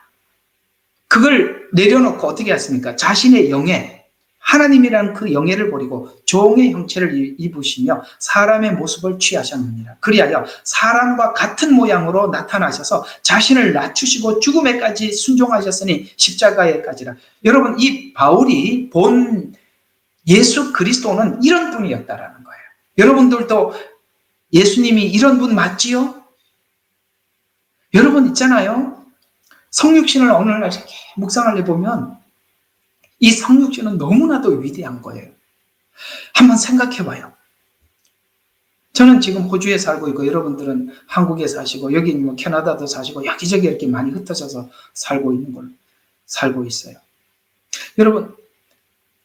그걸 내려놓고 어떻게 했습니까? 자신의 영예, 하나님이라는 그 영예를 버리고 종의 형체를 입으시며 사람의 모습을 취하셨느니라. 그리하여 사람과 같은 모양으로 나타나셔서 자신을 낮추시고 죽음에까지 순종하셨으니 십자가에까지라. 여러분, 이 바울이 본 예수 그리스도는 이런 분이었다라는 거예요. 여러분들도 예수님이 이런 분 맞지요? 여러분 있잖아요. 성육신을 어느 날 이렇게 묵상을 해보면 이 성육신은 너무나도 위대한 거예요. 한번 생각해봐요. 저는 지금 호주에 살고 있고, 여러분들은 한국에 사시고, 여기 뭐 캐나다도 사시고, 여기저기 이렇게 많이 흩어져서 살고 있어요. 여러분,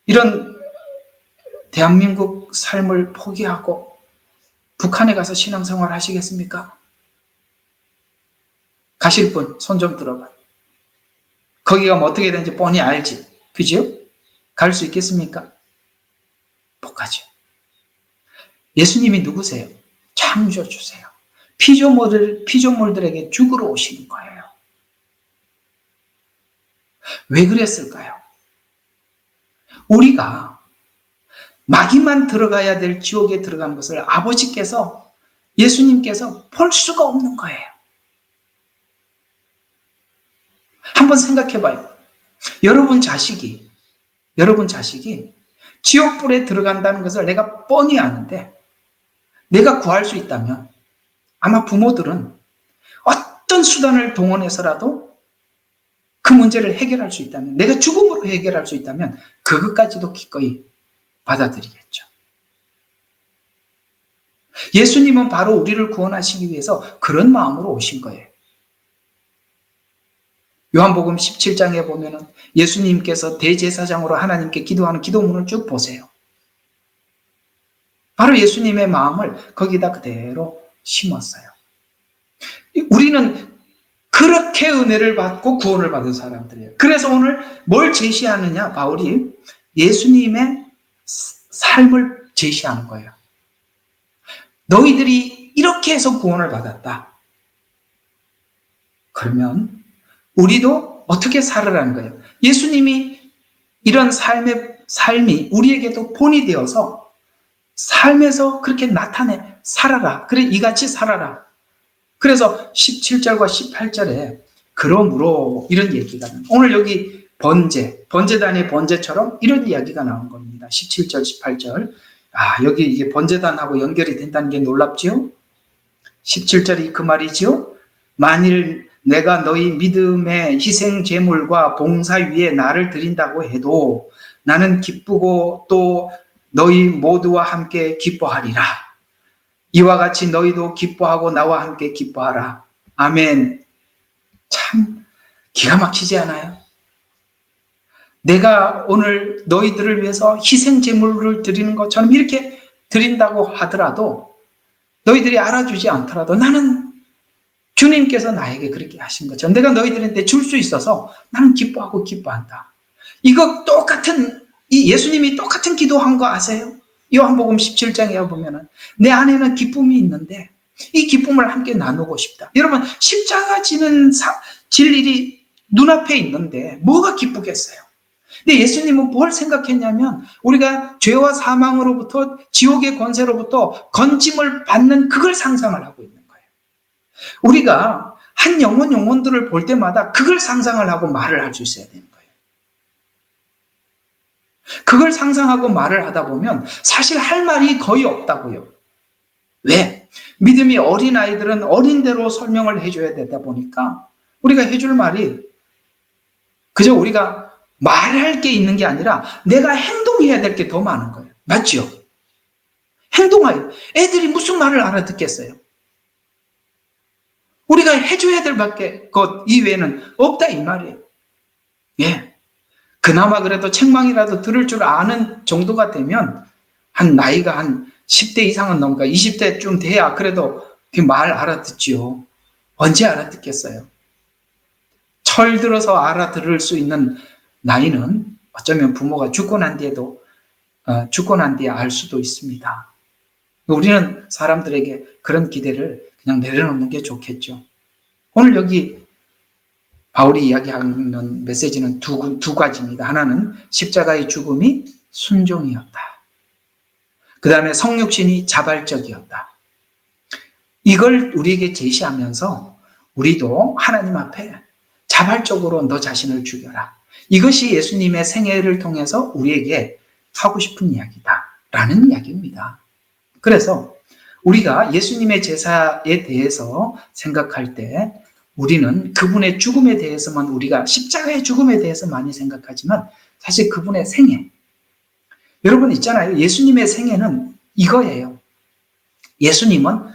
이런 대한민국 삶을 포기하고 북한에 가서 신앙생활 하시겠습니까? 가실 분 손 좀 들어봐. 거기가 뭐 어떻게 되는지 뻔히 알지. 그죠? 갈 수 있겠습니까? 못 가죠. 예수님이 누구세요? 창조주세요. 피조물들에게 죽으러 오신 거예요. 왜 그랬을까요? 우리가 마귀만 들어가야 될 지옥에 들어간 것을 아버지께서, 예수님께서 볼 수가 없는 거예요. 한번 생각해봐요. 여러분 자식이 지옥불에 들어간다는 것을 내가 뻔히 아는데, 내가 구할 수 있다면 아마 부모들은 어떤 수단을 동원해서라도 그 문제를 해결할 수 있다면, 내가 죽음으로 해결할 수 있다면 그것까지도 기꺼이 받아들이겠죠. 예수님은 바로 우리를 구원하시기 위해서 그런 마음으로 오신 거예요. 요한복음 17장에 보면은 예수님께서 대제사장으로 하나님께 기도하는 기도문을 쭉 보세요. 바로 예수님의 마음을 거기다 그대로 심었어요. 우리는 그렇게 은혜를 받고 구원을 받은 사람들이에요. 그래서 오늘 뭘 제시하느냐? 바울이 예수님의 삶을 제시하는 거예요. 너희들이 이렇게 해서 구원을 받았다. 그러면 우리도 어떻게 살아라는 거예요. 예수님이 이런 삶이 우리에게도 본이 되어서 삶에서 그렇게 살아라. 그래, 이같이 살아라. 그래서 17절과 18절에 그러므로 이런 얘기가 나와요. 오늘 여기 번제단의 번제처럼 이런 이야기가 나온 겁니다. 17절, 18절. 여기 이게 번제단하고 연결이 된다는 게 놀랍지요? 17절이 그 말이지요? 만일 내가 너희 믿음의 희생 제물과 봉사 위에 나를 드린다고 해도 나는 기쁘고 또 너희 모두와 함께 기뻐하리라. 이와 같이 너희도 기뻐하고 나와 함께 기뻐하라. 아멘. 참 기가 막히지 않아요? 내가 오늘 너희들을 위해서 희생 제물을 드리는 것처럼 이렇게 드린다고 하더라도 너희들이 알아주지 않더라도 나는 주님께서 나에게 그렇게 하신 것처럼 내가 너희들한테 줄 수 있어서 나는 기뻐하고 기뻐한다. 이거 똑같은, 이 예수님이 똑같은 기도한 거 아세요? 요한복음 17장에 보면은 내 안에는 기쁨이 있는데 이 기쁨을 함께 나누고 싶다. 여러분, 십자가 지는 질 일이 눈앞에 있는데 뭐가 기쁘겠어요? 근데 예수님은 뭘 생각했냐면 우리가 죄와 사망으로부터 지옥의 권세로부터 건짐을 받는 그걸 상상을 하고 있는 거예요. 우리가 한 영혼들을 볼 때마다 그걸 상상을 하고 말을 할 수 있어야 되는 거예요. 그걸 상상하고 말을 하다 보면 사실 할 말이 거의 없다고요. 왜? 믿음이 어린 아이들은 어린 대로 설명을 해줘야 되다 보니까 우리가 해줄 말이 그저 우리가 말할 게 있는 게 아니라 내가 행동해야 될 게 더 많은 거예요. 맞죠? 행동하여. 애들이 무슨 말을 알아듣겠어요? 우리가 해줘야 될 것 이외에는 없다 이 말이에요. 예. 그나마 그래도 책망이라도 들을 줄 아는 정도가 되면 한 나이가 한 10대 이상은 넘으니까 20대쯤 돼야 그래도 말 알아듣지요. 언제 알아듣겠어요? 철들어서 알아들을 수 있는 나이는 어쩌면 부모가 죽고 난 뒤에 알 수도 있습니다. 우리는 사람들에게 그런 기대를 그냥 내려놓는 게 좋겠죠. 오늘 여기 바울이 이야기하는 메시지는 두 가지입니다. 하나는 십자가의 죽음이 순종이었다. 그 다음에 성육신이 자발적이었다. 이걸 우리에게 제시하면서 우리도 하나님 앞에 자발적으로 너 자신을 죽여라. 이것이 예수님의 생애를 통해서 우리에게 하고 싶은 이야기다라는 이야기입니다. 그래서 우리가 예수님의 제사에 대해서 생각할 때 우리는 그분의 죽음에 대해서만 우리가 십자가의 죽음에 대해서 많이 생각하지만 사실 그분의 생애, 여러분 있잖아요. 예수님의 생애는 이거예요. 예수님은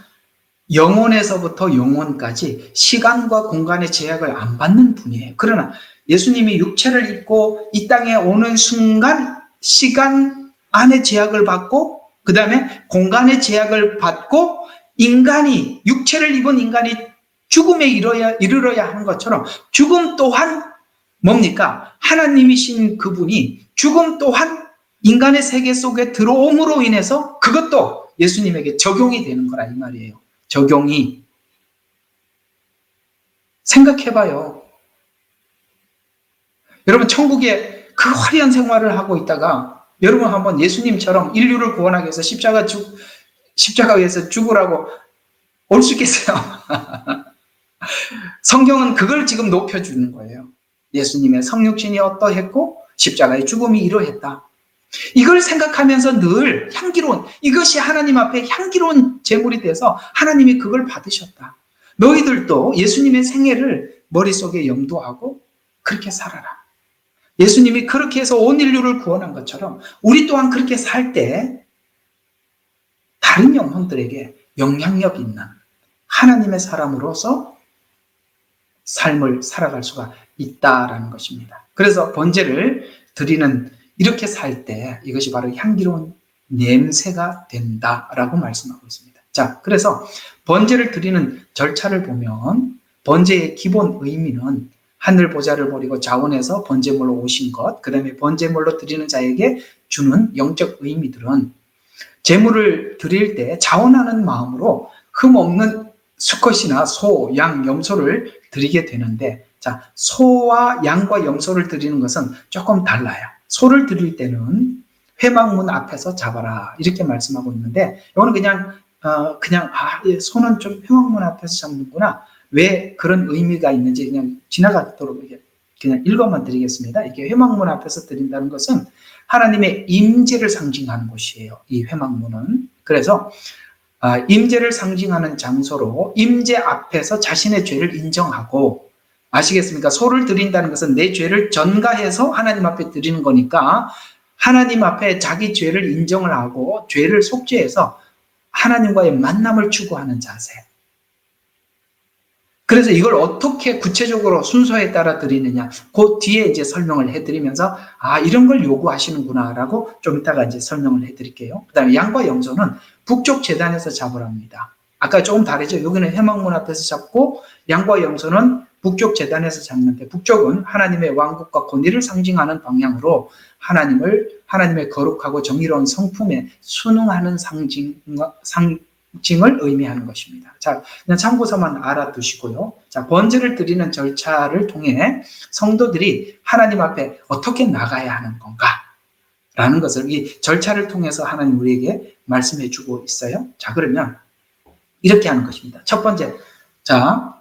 영혼에서부터 영혼까지 시간과 공간의 제약을 안 받는 분이에요. 그러나 예수님이 육체를 입고 이 땅에 오는 순간 시간 안에 제약을 받고 그 다음에 공간의 제약을 받고 인간이, 육체를 입은 인간이 죽음에 이르러야 하는 것처럼 죽음 또한 뭡니까? 하나님이신 그분이 죽음 또한 인간의 세계 속에 들어옴으로 인해서 그것도 예수님에게 적용이 되는 거라 이 말이에요. 적용이. 생각해봐요. 여러분 천국에 그 화려한 생활을 하고 있다가 여러분 한번 예수님처럼 인류를 구원하기 위해서 십자가 위에서 죽으라고 올 수 있겠어요? 성경은 그걸 지금 높여주는 거예요. 예수님의 성육신이 어떠했고 십자가의 죽음이 이러했다. 이걸 생각하면서 늘 향기로운, 이것이 하나님 앞에 향기로운 제물이 돼서 하나님이 그걸 받으셨다. 너희들도 예수님의 생애를 머릿속에 염두하고 그렇게 살아라. 예수님이 그렇게 해서 온 인류를 구원한 것처럼 우리 또한 그렇게 살 때 다른 영혼들에게 영향력 있는 하나님의 사람으로서 삶을 살아갈 수가 있다라는 것입니다. 그래서 번제를 드리는, 이렇게 살 때 이것이 바로 향기로운 냄새가 된다라고 말씀하고 있습니다. 자, 그래서 번제를 드리는 절차를 보면 번제의 기본 의미는 하늘 보좌를 버리고 자원해서 번제물로 오신 것, 그 다음에 번제물로 드리는 자에게 주는 영적 의미들은 제물을 드릴 때 자원하는 마음으로 흠없는 수컷이나 소, 양, 염소를 드리게 되는데, 자, 소와 양과 염소를 드리는 것은 조금 달라요. 소를 드릴 때는 회막문 앞에서 잡아라 이렇게 말씀하고 있는데, 이거는 그냥 소는 좀 회막문 앞에서 잡는구나. 왜 그런 의미가 있는지 그냥 지나가도록 그냥 읽어만 드리겠습니다. 이게 회막문 앞에서 드린다는 것은 하나님의 임재를 상징하는 곳이에요. 이 회막문은. 그래서 임재를 상징하는 장소로 임재 앞에서 자신의 죄를 인정하고, 아시겠습니까? 소를 드린다는 것은 내 죄를 전가해서 하나님 앞에 드리는 거니까 하나님 앞에 자기 죄를 인정을 하고 죄를 속죄해서 하나님과의 만남을 추구하는 자세. 그래서 이걸 어떻게 구체적으로 순서에 따라 드리느냐, 그 뒤에 이제 설명을 해드리면서, 이런 걸 요구하시는구나라고 좀 이따가 이제 설명을 해드릴게요. 그 다음에 양과 염소는 북쪽 제단에서 잡으랍니다. 아까 조금 다르죠? 여기는 회막문 앞에서 잡고, 양과 염소는 북쪽 제단에서 잡는데, 북쪽은 하나님의 왕국과 권위를 상징하는 방향으로 하나님의 거룩하고 정의로운 성품에 순응하는 상징을 의미하는 것입니다. 자, 그냥 참고서만 알아두시고요. 자, 번제를 드리는 절차를 통해 성도들이 하나님 앞에 어떻게 나가야 하는 건가? 라는 것을 이 절차를 통해서 하나님 우리에게 말씀해 주고 있어요. 자, 그러면 이렇게 하는 것입니다. 첫 번째, 자,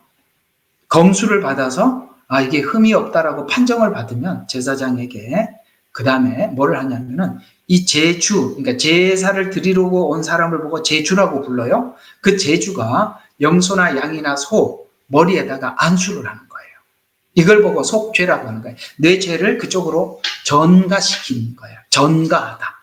검수를 받아서 이게 흠이 없다라고 판정을 받으면 제사장에게 그 다음에 뭐를 하냐면은 이 제주, 그러니까 제사를 드리려고 온 사람을 보고 제주라고 불러요. 그 제주가 염소나 양이나 소 머리에다가 안수를 하는 거예요. 이걸 보고 속죄라고 하는 거예요. 내 죄를 그쪽으로 전가시키는 거예요. 전가하다.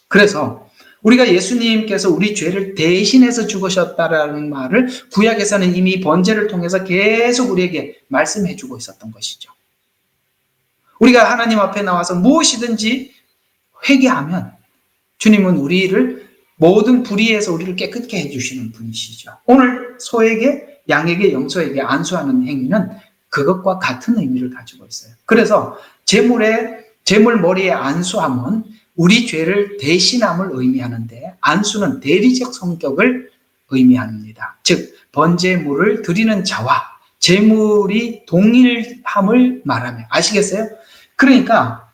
그래서 우리가 예수님께서 우리 죄를 대신해서 죽으셨다라는 말을 구약에서는 이미 번제를 통해서 계속 우리에게 말씀해 주고 있었던 것이죠. 우리가 하나님 앞에 나와서 무엇이든지 회개하면 주님은 우리를 모든 불의에서 우리를 깨끗게 해주시는 분이시죠. 오늘 소에게, 양에게, 염소에게 안수하는 행위는 그것과 같은 의미를 가지고 있어요. 그래서 제물 머리에 안수함은 우리 죄를 대신함을 의미하는데, 안수는 대리적 성격을 의미합니다. 즉 번제물을 드리는 자와 제물이 동일함을 말하며, 아시겠어요? 그러니까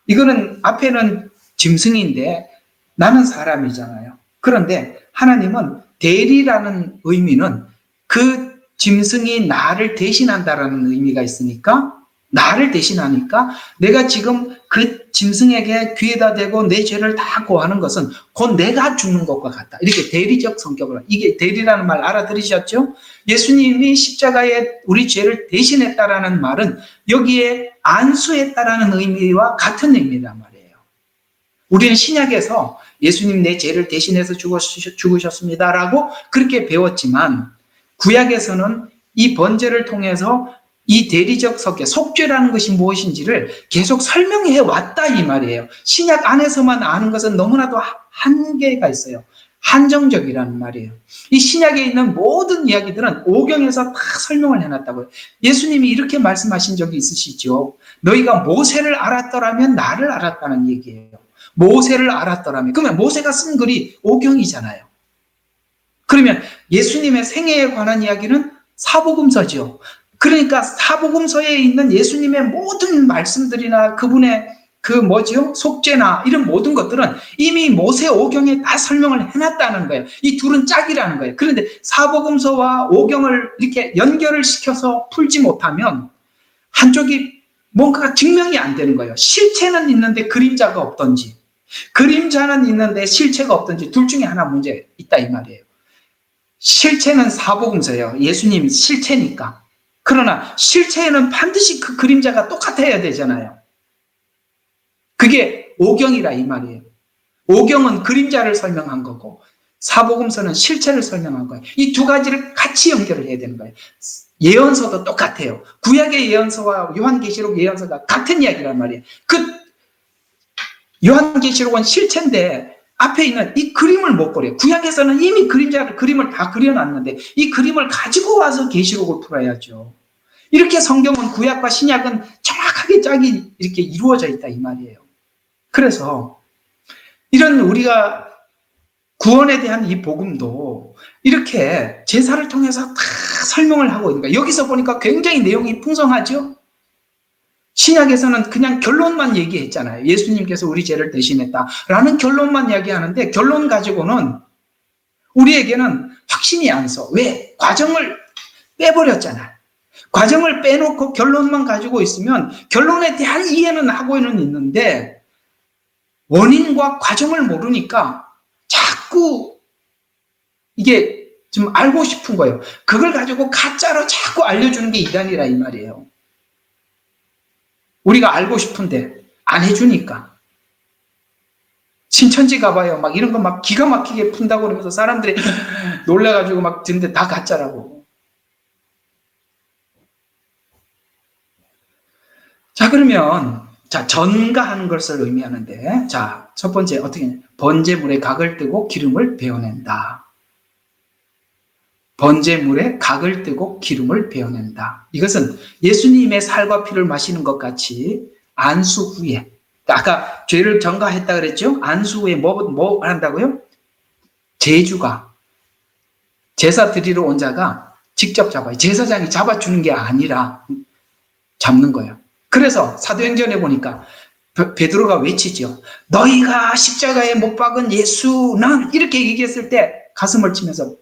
이거는 앞에는 짐승인데 나는 사람이잖아요. 그런데 하나님은 대리라는 의미는 그 짐승이 나를 대신한다라는 의미가 있으니까, 나를 대신하니까 내가 지금 그 짐승에게 귀에다 대고 내 죄를 다 고하는 것은 곧 내가 죽는 것과 같다. 이렇게 대리적 성격을, 이게 대리라는 말 알아들으셨죠? 예수님이 십자가에 우리 죄를 대신했다라는 말은 여기에 안수했다라는 의미와 같은 의미란 말이에요. 우리는 신약에서 예수님 내 죄를 대신해서 죽으셨습니다라고 그렇게 배웠지만, 구약에서는 이 번제를 통해서 이 대리적 성격, 속죄라는 것이 무엇인지를 계속 설명해 왔다 이 말이에요. 신약 안에서만 아는 것은 너무나도 한계가 있어요. 한정적이라는 말이에요. 이 신약에 있는 모든 이야기들은 오경에서 다 설명을 해놨다고요. 예수님이 이렇게 말씀하신 적이 있으시죠. 너희가 모세를 알았더라면 나를 알았다는 얘기예요. 모세를 알았더라면. 그러면 모세가 쓴 글이 오경이잖아요. 그러면 예수님의 생애에 관한 이야기는 사복음서죠. 그러니까 사복음서에 있는 예수님의 모든 말씀들이나 그분의 속죄나 이런 모든 것들은 이미 모세 오경에 다 설명을 해놨다는 거예요. 이 둘은 짝이라는 거예요. 그런데 사복음서와 오경을 이렇게 연결을 시켜서 풀지 못하면 한쪽이 뭔가 증명이 안 되는 거예요. 실체는 있는데 그림자가 없던지, 그림자는 있는데 실체가 없던지, 둘 중에 하나 문제 있다 이 말이에요. 실체는 사복음서예요. 예수님 실체니까. 그러나 실체에는 반드시 그 그림자가 똑같아야 되잖아요. 그게 오경이라 이 말이에요. 오경은 그림자를 설명한 거고 사복음서는 실체를 설명한 거예요. 이 두 가지를 같이 연결을 해야 되는 거예요. 예언서도 똑같아요. 구약의 예언서와 요한계시록 예언서가 같은 이야기란 말이에요. 그 요한계시록은 실체인데 앞에 있는 이 그림을 못 그려요. 구약에서는 이미 그림을 다 그려놨는데 이 그림을 가지고 와서 계시록을 풀어야죠. 이렇게 성경은 구약과 신약은 정확하게 짝이 이렇게 이루어져 있다 이 말이에요. 그래서 이런 우리가 구원에 대한 이 복음도 이렇게 제사를 통해서 다 설명을 하고 있는 거예요. 여기서 보니까 굉장히 내용이 풍성하죠. 신약에서는 그냥 결론만 얘기했잖아요. 예수님께서 우리 죄를 대신했다라는 결론만 이야기하는데 결론 가지고는 우리에게는 확신이 안 서. 왜? 과정을 빼버렸잖아요. 과정을 빼놓고 결론만 가지고 있으면 결론에 대한 이해는 하고는 있는데 원인과 과정을 모르니까 자꾸 이게 좀 알고 싶은 거예요. 그걸 가지고 가짜로 자꾸 알려주는 게 이단이라 이 말이에요. 우리가 알고 싶은데 안 해주니까. 신천지 가봐요. 막 이런 거 막 기가 막히게 푼다고 그러면서 사람들이 놀래가지고 막 듣는데 다 가짜라고. 자, 그러면, 자, 전가하는 것을 의미하는데, 자, 첫 번째, 어떻게, 번제물에 각을 뜨고 기름을 베어낸다. 번제물에 각을 뜨고 기름을 베어낸다. 이것은 예수님의 살과 피를 마시는 것 같이 안수 후에, 아까 죄를 전가했다 그랬죠? 안수 후에 뭐 한다고요? 제주가, 제사 드리러 온 자가 직접 잡아요. 제사장이 잡아주는 게 아니라 잡는 거예요. 그래서 사도행전에 보니까 베드로가 외치죠. 너희가 십자가에 못 박은 예수는 이렇게 얘기했을 때 가슴을 치면서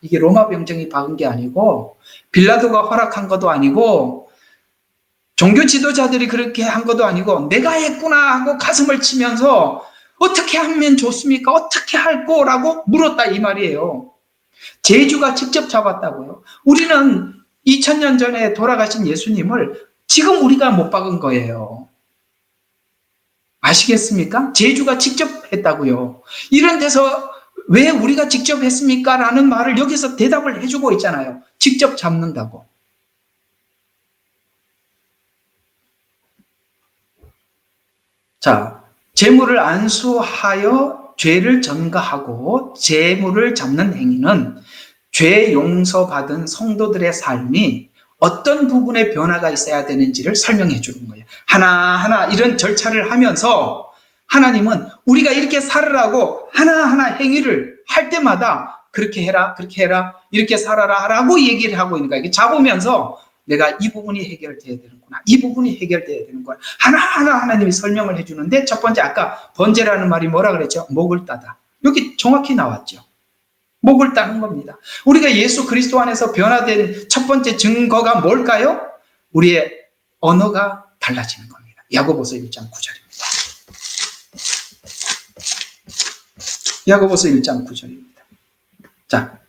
이게 로마 병정이 박은 게 아니고 빌라도가 허락한 것도 아니고 종교 지도자들이 그렇게 한 것도 아니고 내가 했구나 하고 가슴을 치면서 어떻게 하면 좋습니까? 어떻게 할 거라고 물었다 이 말이에요. 제주가 직접 잡았다고요. 우리는 2000년 전에 돌아가신 예수님을 지금 우리가 못 박은 거예요. 아시겠습니까? 제주가 직접 했다고요. 이런 데서 왜 우리가 직접 했습니까? 라는 말을 여기서 대답을 해주고 있잖아요. 직접 잡는다고. 자, 제물을 안수하여 죄를 전가하고 제물을 잡는 행위는 죄 용서받은 성도들의 삶이 어떤 부분에 변화가 있어야 되는지를 설명해 주는 거예요. 하나하나 이런 절차를 하면서 하나님은 우리가 이렇게 살으라고 하나하나 행위를 할 때마다 그렇게 해라, 그렇게 해라, 이렇게 살아라 라고 얘기를 하고 있는 거예요. 잡으면서 내가 이 부분이 해결돼야 되는구나, 이 부분이 해결돼야 되는구나. 하나하나 하나님이 설명을 해주는데 첫 번째 아까 번제라는 말이 뭐라 그랬죠? 목을 따다. 여기 정확히 나왔죠. 목을 따는 겁니다. 우리가 예수 그리스도 안에서 변화된 첫 번째 증거가 뭘까요? 우리의 언어가 달라지는 겁니다. 야고보서 1장 9절입니다. 야고보서 1장 9절입니다. 자,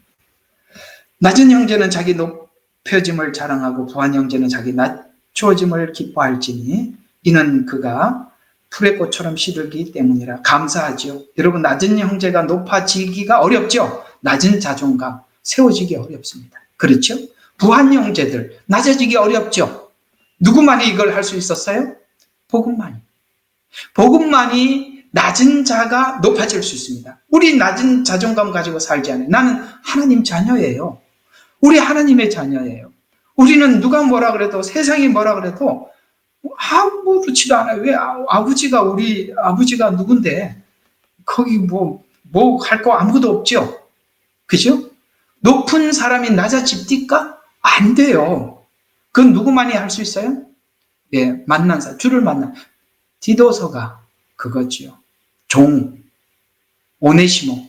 낮은 형제는 자기 높여짐을 자랑하고 부한 형제는 자기 낮춰짐을 기뻐할지니 이는 그가 풀의 꽃처럼 시들기 때문이라. 감사하지요. 여러분, 낮은 형제가 높아지기가 어렵죠? 낮은 자존감 세워지기 어렵습니다. 그렇죠? 부한 형제들 낮아지기 어렵죠? 누구만이 이걸 할 수 있었어요? 복음만이. 복음만이 낮은 자가 높아질 수 있습니다. 우리 낮은 자존감 가지고 살지 않아요. 나는 하나님 자녀예요. 우리 하나님의 자녀예요. 우리는 누가 뭐라 그래도 세상이 뭐라 그래도 아무렇지도 않아요. 왜 아버지가 우리 아버지가 누군데 거기 뭐 할 거 아무것도 없죠. 그죠? 높은 사람이 낮아집니까? 안 돼요. 그건 누구만이 할 수 있어요? 예, 만난 사람, 주를 만난. 디도서가 그거지요. 종, 오네시모.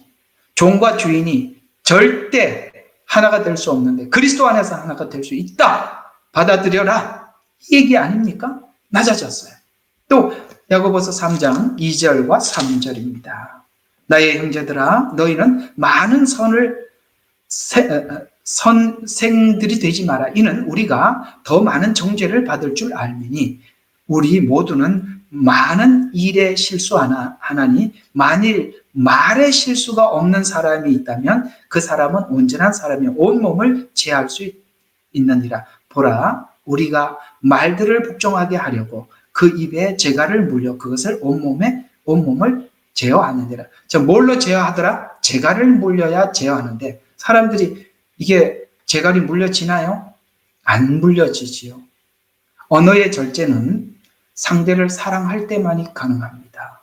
종과 주인이 절대 하나가 될 수 없는데 그리스도 안에서 하나가 될 수 있다. 받아들여라. 이 얘기 아닙니까? 낮아졌어요. 또 야고보서 3장 2절과 3절입니다. 나의 형제들아 너희는 많은 선생들이 되지 마라. 이는 우리가 더 많은 정죄를 받을 줄 알미니 우리 모두는 많은 일에 실수하나니 만일 말에 실수가 없는 사람이 있다면 그 사람은 온전한 사람이 온몸을 제할 수 있느니라. 보라, 우리가 말들을 복종하게 하려고 그 입에 재갈을 물려 그것을 온몸을 제어하느니라. 뭘로 제어하더라? 재갈을 물려야 제어하는데 사람들이 이게 재갈이 물려지나요? 안 물려지지요. 언어의 절제는 상대를 사랑할 때만이 가능합니다.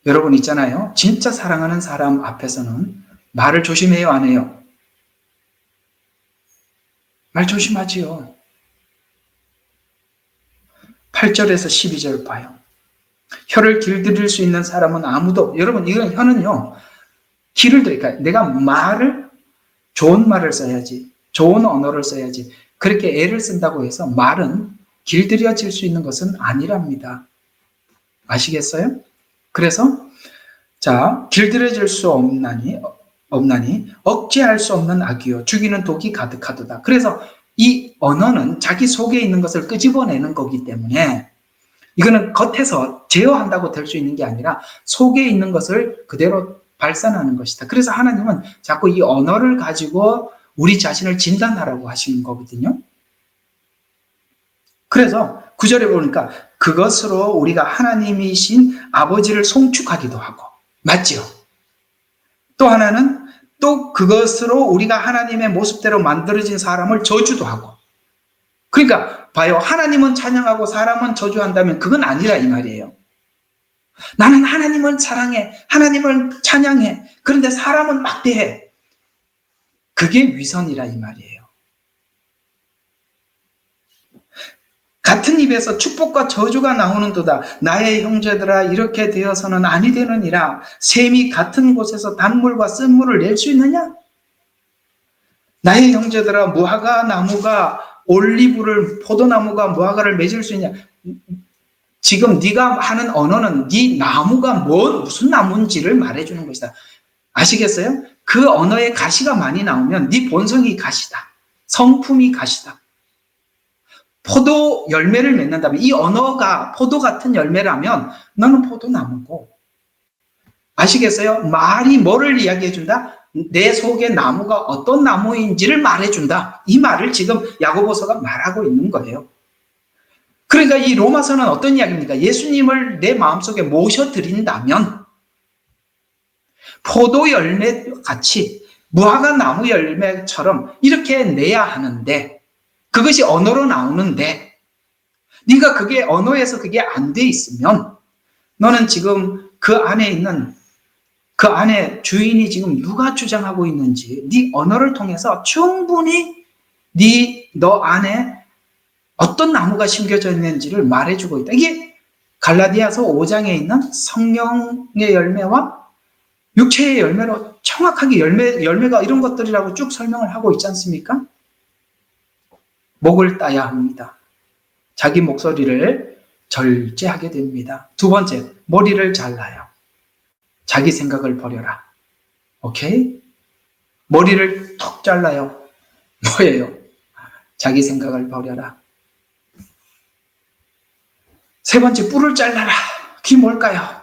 여러분 있잖아요. 진짜 사랑하는 사람 앞에서는 말을 조심해요, 안 해요? 말 조심하지요. 8절에서 12절 봐요. 혀를 길들일 수 있는 사람은 아무도, 여러분 이건 혀는요, 길을 들이니까 내가 말을, 좋은 말을 써야지, 좋은 언어를 써야지, 그렇게 애를 쓴다고 해서 말은 길들여질 수 있는 것은 아니랍니다. 아시겠어요? 그래서 자, 길들여질 수 없나니 억제할 수 없는 악이요 죽이는 독이 가득하도다. 그래서 이 언어는 자기 속에 있는 것을 끄집어내는 거기 때문에 이거는 겉에서 제어한다고 될 수 있는 게 아니라 속에 있는 것을 그대로 발산하는 것이다. 그래서 하나님은 자꾸 이 언어를 가지고 우리 자신을 진단하라고 하시는 거거든요. 그래서 9절에 보니까 그것으로 우리가 하나님이신 아버지를 송축하기도 하고, 맞죠? 또 하나는 또 그것으로 우리가 하나님의 모습대로 만들어진 사람을 저주도 하고. 그러니까 봐요. 하나님은 찬양하고 사람은 저주한다면 그건 아니라 이 말이에요. 나는 하나님을 사랑해. 하나님을 찬양해. 그런데 사람은 막대해. 그게 위선이라 이 말이에요. 같은 입에서 축복과 저주가 나오는도다. 나의 형제들아 이렇게 되어서는 아니 되느니라. 샘이 같은 곳에서 단물과 쓴물을 낼 수 있느냐? 나의 형제들아 무화과 나무가 올리브를, 포도나무가 무화과를 맺을 수 있냐? 지금 네가 하는 언어는 네 나무가 무슨 나무인지를 말해주는 것이다. 아시겠어요? 그 언어에 가시가 많이 나오면 네 본성이 가시다. 성품이 가시다. 포도 열매를 맺는다면 이 언어가 포도 같은 열매라면 너는 포도나무고. 아시겠어요? 말이 뭐를 이야기해준다? 내 속의 나무가 어떤 나무인지를 말해준다. 이 말을 지금 야고보서가 말하고 있는 거예요. 그러니까 이 로마서는 어떤 이야기입니까? 예수님을 내 마음속에 모셔드린다면 포도 열매 같이 무화과 나무 열매처럼 이렇게 내야 하는데, 그것이 언어로 나오는데 네가 그게 언어에서 그게 안 돼 있으면 너는 지금 그 안에 있는, 그 안에 주인이 지금 누가 주장하고 있는지 네 언어를 통해서 충분히 너 안에 어떤 나무가 심겨져 있는지를 말해주고 있다. 이게 갈라디아서 5장에 있는 성령의 열매와 육체의 열매로 정확하게 열매가 이런 것들이라고 쭉 설명을 하고 있지 않습니까? 목을 따야 합니다. 자기 목소리를 절제하게 됩니다. 두 번째, 머리를 잘라요. 자기 생각을 버려라. 오케이? 머리를 톡 잘라요. 뭐예요? 자기 생각을 버려라. 세 번째, 뿔을 잘라라. 그게 뭘까요?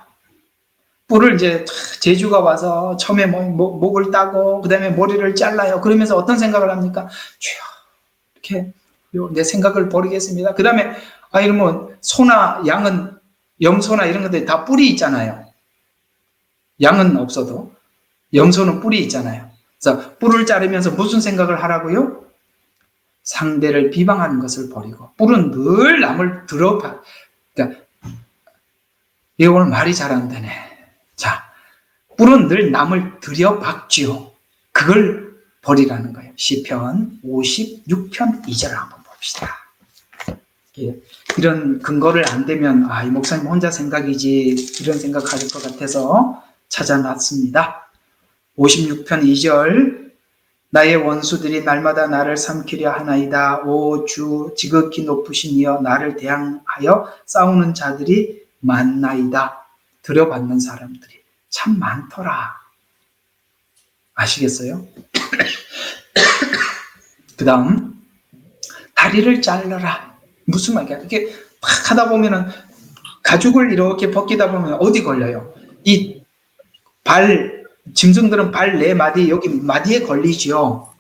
뿔을 이제 제주가 와서 처음에 목을 따고 그 다음에 머리를 잘라요. 그러면서 어떤 생각을 합니까? 주여, 이렇게 내 생각을 버리겠습니다. 그 다음에 이러면 소나 양은, 염소나 이런 것들이 다 뿔이 있잖아요. 양은 없어도 염소는 뿔이 있잖아요. 그래서 뿔을 자르면서 무슨 생각을 하라고요? 상대를 비방하는 것을 버리고. 뿔은 늘 남을 그러니까 얘 오늘 말이 잘 안 되네. 자, 뿔은 늘 남을 들여박지요. 그걸 버리라는 거예요. 시편 56편 2절을 한번 봅시다. 이런 근거를 안 되면 이 목사님 혼자 생각이지 이런 생각할 것 같아서 찾아놨습니다. 56편 2절, 나의 원수들이 날마다 나를 삼키려 하나이다. 오 주 지극히 높으신 이여, 나를 대항하여 싸우는 자들이 많나이다. 들여받는 사람들이 참 많더라. 아시겠어요? 그 다음, 다리를 잘라라. 무슨 말이야? 이렇게 팍 하다 보면은 가죽을 이렇게 벗기다 보면 어디 걸려요? 이 짐승들은 발 네 마디, 여기 마디에 걸리죠.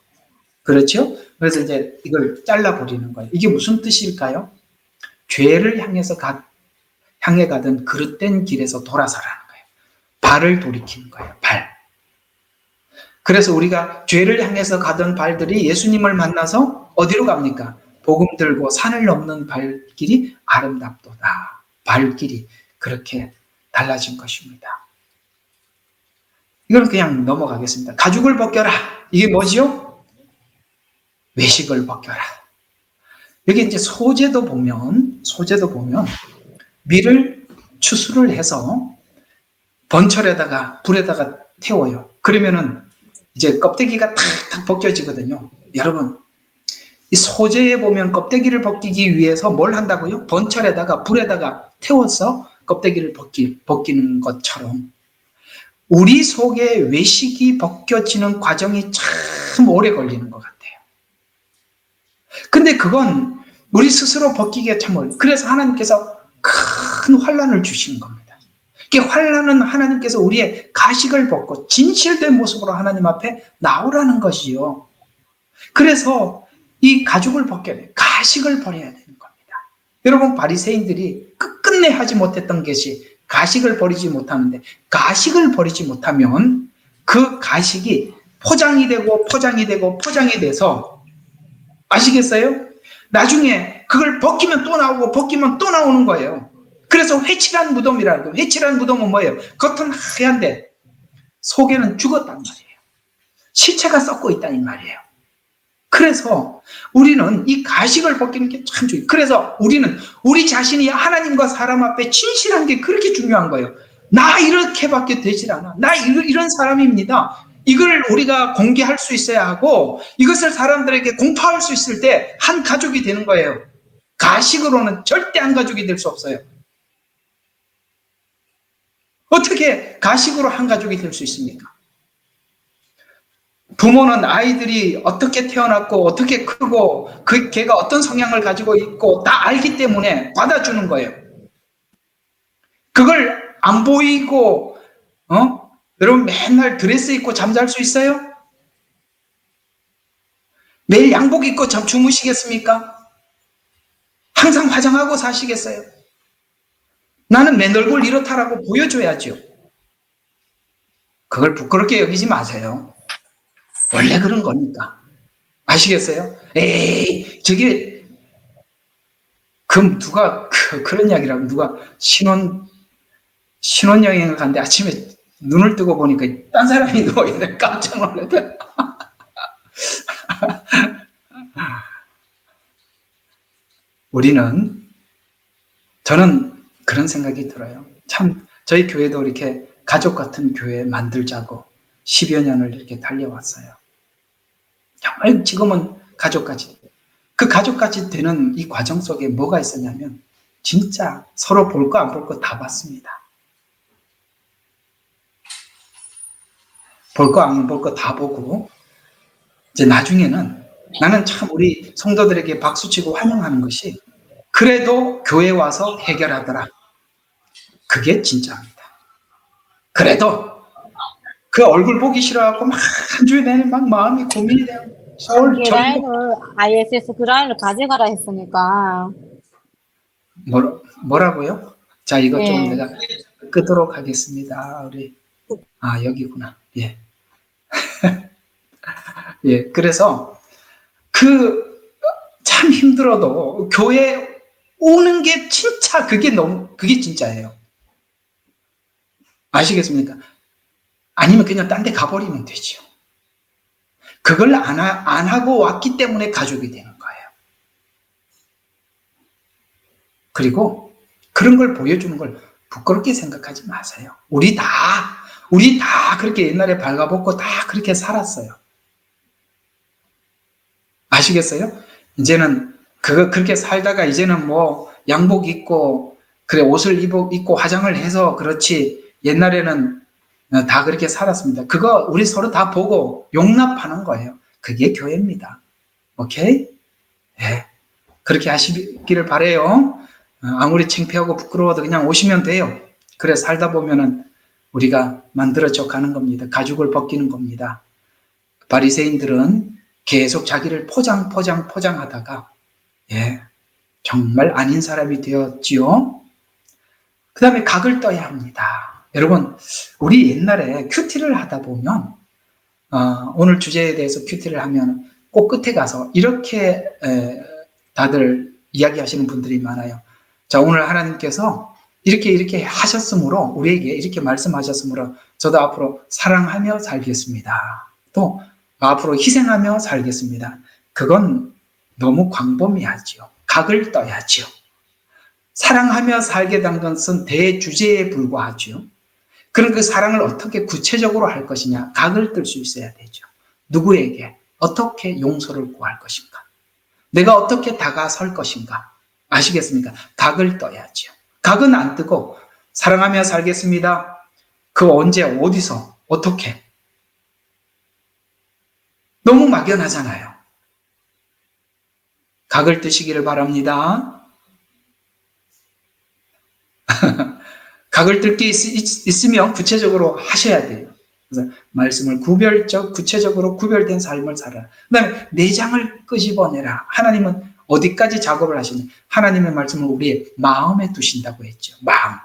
그렇죠? 그래서 이제 이걸 잘라버리는 거예요. 이게 무슨 뜻일까요? 죄를 향해 가던 그릇된 길에서 돌아서라는 거예요. 발을 돌이키는 거예요. 발. 그래서 우리가 죄를 향해서 가던 발들이 예수님을 만나서 어디로 갑니까? 복음 들고 산을 넘는 발길이 아름답도다. 발길이 그렇게 달라진 것입니다. 이건 그냥 넘어가겠습니다. 가죽을 벗겨라. 이게 뭐지요? 외식을 벗겨라. 여기 이제 소재도 보면 밀을 추수를 해서 번철에다가 불에다가 태워요. 그러면은 이제 껍데기가 탁탁 벗겨지거든요. 여러분, 이 소재에 보면 껍데기를 벗기기 위해서 뭘 한다고요? 번철에다가 불에다가 태워서 껍데기를 벗기는 것처럼 우리 속에 외식이 벗겨지는 과정이 참 오래 걸리는 것 같아요. 근데 그건 우리 스스로 벗기기가 참 어려워요. 그래서 하나님께서 큰 환난을 주시는 겁니다. 이 환난은 하나님께서 우리의 가식을 벗고 진실된 모습으로 하나님 앞에 나오라는 것이요. 그래서 이 가죽을 벗겨야 돼요. 가식을 버려야 되는 겁니다. 여러분, 바리새인들이 끝끝내 하지 못했던 것이 가식을 버리지 못하는데, 가식을 버리지 못하면 그 가식이 포장이 되고 포장이 되고 포장이 돼서, 아시겠어요? 나중에 그걸 벗기면 또 나오고 벗기면 또 나오는 거예요. 그래서 회칠한 무덤이라는 거예요. 회칠한 무덤은 뭐예요? 겉은 하얀데 속에는 죽었단 말이에요. 시체가 썩고 있다는 말이에요. 그래서 우리는 이 가식을 벗기는 게 참 중요해요. 그래서 우리는 우리 자신이 하나님과 사람 앞에 진실한 게 그렇게 중요한 거예요. 나 이렇게밖에 되질 않아. 나 이런 사람입니다. 이걸 우리가 공개할 수 있어야 하고, 이것을 사람들에게 공표할 수 있을 때 한 가족이 되는 거예요. 가식으로는 절대 한 가족이 될 수 없어요. 어떻게 가식으로 한 가족이 될 수 있습니까? 부모는 아이들이 어떻게 태어났고 어떻게 크고 그 걔가 어떤 성향을 가지고 있고 다 알기 때문에 받아주는 거예요. 그걸 안 보이고 여러분 맨날 드레스 입고 잠잘 수 있어요? 매일 양복 입고 주무시겠습니까? 항상 화장하고 사시겠어요? 나는 내 얼굴 이렇다라고 보여줘야죠. 그걸 부끄럽게 여기지 마세요. 원래 그런 거니까. 아시겠어요? 에이, 저게, 그럼 누가, 그런 이야기라고, 누가 신혼여행을 갔는데 아침에 눈을 뜨고 보니까 딴 사람이 누워있네. 깜짝 놀랐다. 저는 그런 생각이 들어요. 참, 저희 교회도 이렇게 가족 같은 교회 만들자고 10여 년을 이렇게 달려왔어요. 정말 지금은 가족까지. 그 가족까지 되는 이 과정 속에 뭐가 있었냐면, 진짜 서로 볼 거 안 볼 거 다 봤습니다. 볼 거 안 볼 거 다 보고, 이제 나중에는 나는 참 우리 성도들에게 박수치고 환영하는 것이, 그래도 교회 와서 해결하더라. 그게 진짜입니다. 그래도 그 얼굴 보기 싫어갖고 막 한 주에 내내 막 마음이 고민이 돼요. 서울 전국 ISS 그라인을 가져가라 했으니까. 뭐라고요? 자, 이것 좀 네. 내가 끄도록 하겠습니다. 여기구나. 예. 예. 그래서 참 힘들어도 교회 오는 게 진짜 그게 진짜예요. 아시겠습니까? 아니면 그냥 딴 데 가버리면 되죠. 그걸 안 하고 왔기 때문에 가족이 되는 거예요. 그리고 그런 걸 보여주는 걸 부끄럽게 생각하지 마세요. 우리 다 그렇게 옛날에 발가벗고 다 그렇게 살았어요. 아시겠어요? 이제는 그렇게 살다가 이제는 뭐 양복 입고 그래 옷을 입고 화장을 해서 그렇지, 옛날에는 다 그렇게 살았습니다. 그거 우리 서로 다 보고 용납하는 거예요. 그게 교회입니다. 오케이? 예. 그렇게 하시기를 바래요. 아무리 창피하고 부끄러워도 그냥 오시면 돼요. 그래 살다 보면은 우리가 만들어져 가는 겁니다. 가죽을 벗기는 겁니다. 바리새인들은 계속 자기를 포장하다가 정말 아닌 사람이 되었지요. 그 다음에 각을 떠야 합니다. 여러분, 우리 옛날에 큐티를 하다 보면 오늘 주제에 대해서 큐티를 하면 꼭 끝에 가서 이렇게 다들 이야기하시는 분들이 많아요. 자, 오늘 하나님께서 이렇게 하셨으므로, 우리에게 이렇게 말씀하셨으므로 저도 앞으로 사랑하며 살겠습니다. 또 앞으로 희생하며 살겠습니다. 그건 너무 광범위하지요. 각을 떠야지요. 사랑하며 살게 된 것은 대주제에 불과하죠. 그럼 그 사랑을 어떻게 구체적으로 할 것이냐, 각을 뜰 수 있어야 되죠. 누구에게 어떻게 용서를 구할 것인가, 내가 어떻게 다가설 것인가. 아시겠습니까? 각을 떠야죠. 각은 안 뜨고 사랑하며 살겠습니다. 그 언제 어디서 어떻게, 너무 막연하잖아요. 각을 뜨시기를 바랍니다. 각을 뜰 게 있으면 구체적으로 하셔야 돼요. 그래서 말씀을 구체적으로 구별된 삶을 살아라. 그 다음에 내장을 끄집어내라. 하나님은 어디까지 작업을 하시냐? 하나님의 말씀을 우리의 마음에 두신다고 했죠. 마음.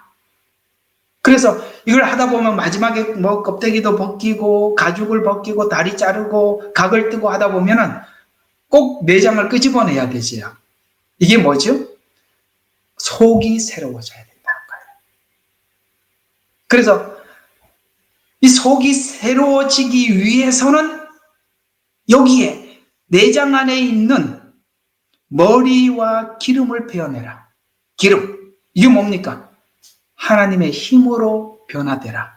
그래서 이걸 하다 보면 마지막에 뭐 껍데기도 벗기고 가죽을 벗기고 다리 자르고 각을 뜨고 하다 보면은 꼭 내장을 끄집어내야 되지요. 이게 뭐죠? 속이 새로워져야 된다는 거예요. 그래서 이 속이 새로워지기 위해서는 여기에 내장 안에 있는 머리와 기름을 베어내라. 기름. 이게 뭡니까? 하나님의 힘으로 변화되라.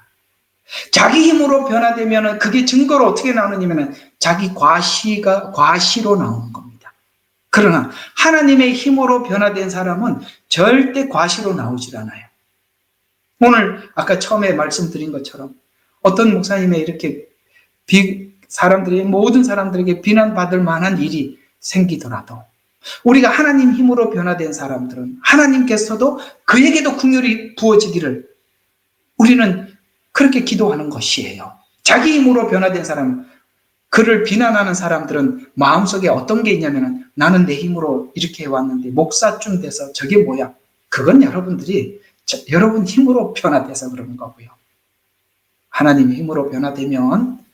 자기 힘으로 변화되면 그게 증거로 어떻게 나오느냐면 자기 과시로 나오는 겁니다. 그러나 하나님의 힘으로 변화된 사람은 절대 과시로 나오질 않아요. 오늘 아까 처음에 말씀드린 것처럼 어떤 목사님의 이렇게 모든 사람들에게 비난받을 만한 일이 생기더라도 우리가 하나님 힘으로 변화된 사람들은 하나님께서도 그에게도 긍휼이 부어지기를 우리는 그렇게 기도하는 것이에요. 자기 힘으로 변화된 사람, 그를 비난하는 사람들은 마음속에 어떤 게 있냐면 나는 내 힘으로 이렇게 해왔는데 목사쯤 돼서 저게 뭐야? 그건 여러분 힘으로 변화돼서 그러는 거고요. 하나님의 힘으로 변화되면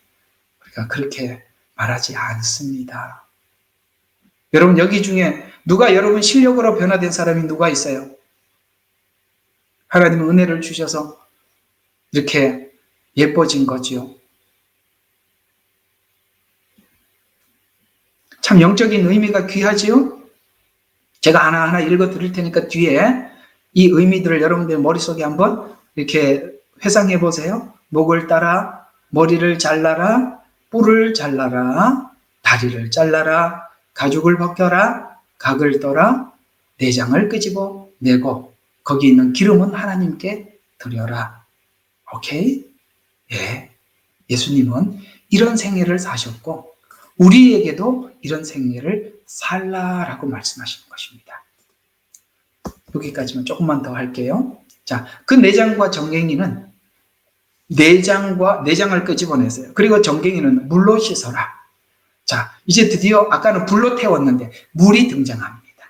우리가 그렇게 말하지 않습니다. 여러분 여기 중에 누가 여러분 실력으로 변화된 사람이 누가 있어요? 하나님은 은혜를 주셔서 이렇게 예뻐진 거지요. 참 영적인 의미가 귀하지요? 제가 하나하나 읽어 드릴 테니까 뒤에 이 의미들을 여러분들 머릿속에 한번 이렇게 회상해 보세요. 목을 따라, 머리를 잘라라, 뿔을 잘라라, 다리를 잘라라, 가죽을 벗겨라, 각을 떠라, 내장을 끄집어 내고 거기 있는 기름은 하나님께 드려라. 오케이? 예. 예수님은 이런 생애를 사셨고 우리에게도 이런 생애를 살라라고 말씀하시는 것입니다. 여기까지만 조금만 더 할게요. 자, 그 내장과 정갱이는 내장을 끄집어내세요. 그리고 정갱이는 물로 씻어라. 자, 이제 드디어 아까는 불로 태웠는데 물이 등장합니다.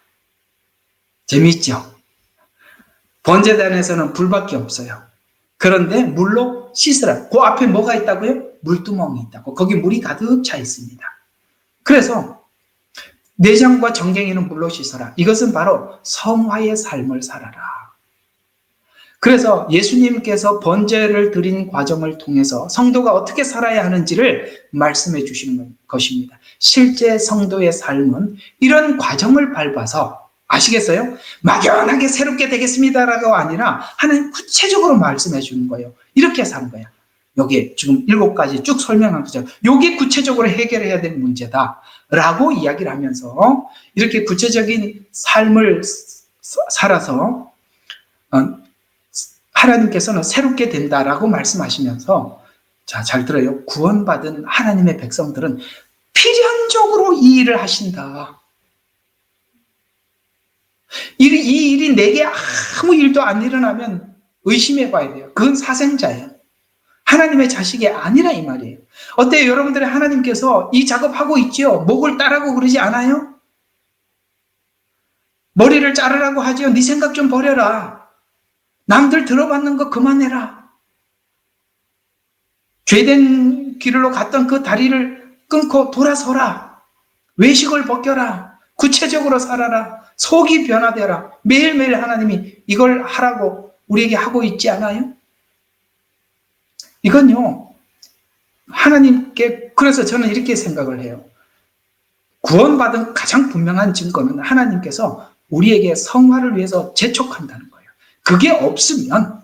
재미있죠? 번제단에서는 불밖에 없어요. 그런데 물로 씻으라. 그 앞에 뭐가 있다고요? 물두멍이 있다고. 거기 물이 가득 차 있습니다. 그래서 내장과 정갱이는 물로 씻어라. 이것은 바로 성화의 삶을 살아라. 그래서 예수님께서 번제를 드린 과정을 통해서 성도가 어떻게 살아야 하는지를 말씀해 주시는 것입니다. 실제 성도의 삶은 이런 과정을 밟아서 아시겠어요? 막연하게 새롭게 되겠습니다라고 아니라 하나님 구체적으로 말씀해 주는 거예요. 이렇게 사는 거야. 여기 지금 7가지 쭉 설명한 거죠. 이게 구체적으로 해결해야 될 문제다라고 이야기를 하면서 이렇게 구체적인 삶을 살아서 하나님께서는 새롭게 된다라고 말씀하시면서 자, 잘 들어요. 구원받은 하나님의 백성들은 필연적으로 이 일을 하신다. 이 일이 내게 아무 일도 안 일어나면 의심해 봐야 돼요. 그건 사생자예요. 하나님의 자식이 아니라 이 말이에요. 어때요? 여러분들의 하나님께서 이 작업하고 있죠? 목을 따라고 그러지 않아요? 머리를 자르라고 하죠? 네 생각 좀 버려라. 남들 들어받는 거 그만해라. 죄된 길로 갔던 그 다리를 끊고 돌아서라. 외식을 벗겨라. 구체적으로 살아라. 속이 변화되라. 매일매일 하나님이 이걸 하라고 우리에게 하고 있지 않아요? 이건요, 하나님께, 그래서 저는 이렇게 생각을 해요. 구원받은 가장 분명한 증거는 하나님께서 우리에게 성화를 위해서 재촉한다는 거예요. 그게 없으면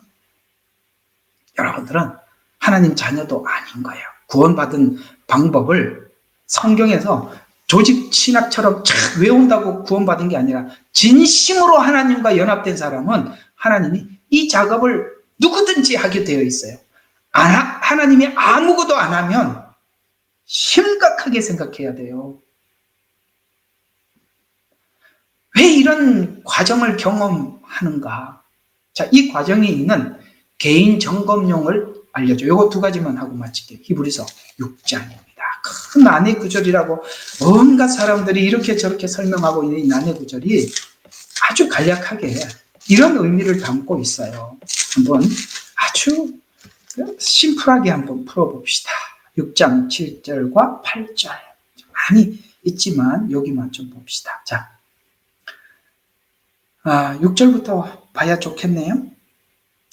여러분들은 하나님 자녀도 아닌 거예요. 구원받은 방법을 성경에서 조직 신학처럼 착 외운다고 구원받은 게 아니라 진심으로 하나님과 연합된 사람은 하나님이 이 작업을 누구든지 하게 되어 있어요. 하나님이 아무것도 안 하면 심각하게 생각해야 돼요. 왜 이런 과정을 경험하는가? 자, 이 과정에 있는 개인 점검용을 알려줘. 요거 두 가지만 하고 마칠게요. 히브리서 6장입니다. 큰 난해 구절이라고 온갖 사람들이 이렇게 저렇게 설명하고 있는 이 난해 구절이 아주 간략하게 이런 의미를 담고 있어요. 한번 아주 심플하게 한번 풀어봅시다. 6장 7절과 8절. 많이 있지만 여기만 좀 봅시다. 자, 6절부터 봐야 좋겠네요.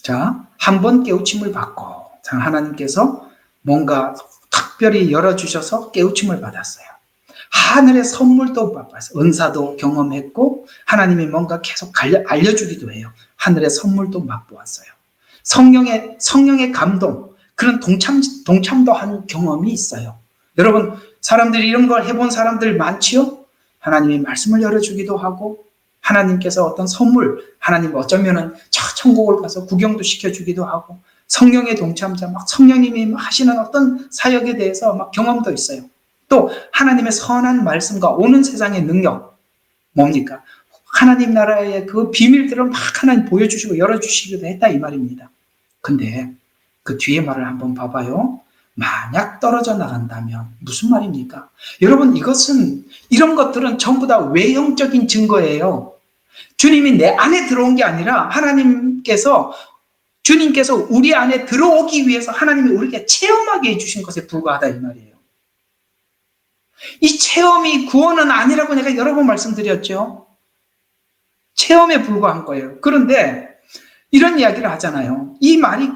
자, 한 번 깨우침을 받고, 자, 하나님께서 뭔가 특별히 열어주셔서 깨우침을 받았어요. 하늘의 선물도 받았어요. 은사도 경험했고, 하나님이 뭔가 계속 알려주기도 해요. 하늘의 선물도 맛보았어요. 성령의 감동, 그런 동참도 한 경험이 있어요. 여러분, 사람들이 이런 걸 해본 사람들 많지요? 하나님이 말씀을 열어주기도 하고, 하나님께서 어떤 선물, 하나님 어쩌면은 저 천국을 가서 구경도 시켜주기도 하고, 성령의 동참자, 막 성령님이 하시는 어떤 사역에 대해서 막 경험도 있어요. 또 하나님의 선한 말씀과 오는 세상의 능력, 뭡니까? 하나님 나라의 그 비밀들을 막 하나님 보여주시고 열어주시기도 했다 이 말입니다. 근데 그 뒤에 말을 한번 봐봐요. 만약 떨어져 나간다면 무슨 말입니까? 여러분, 이런 것들은 전부 다 외형적인 증거예요. 주님이 내 안에 들어온 게 아니라 주님께서 우리 안에 들어오기 위해서 하나님이 우리에게 체험하게 해주신 것에 불과하다 이 말이에요. 이 체험이 구원은 아니라고 내가 여러 번 말씀드렸죠. 체험에 불과한 거예요. 그런데 이런 이야기를 하잖아요. 이 말이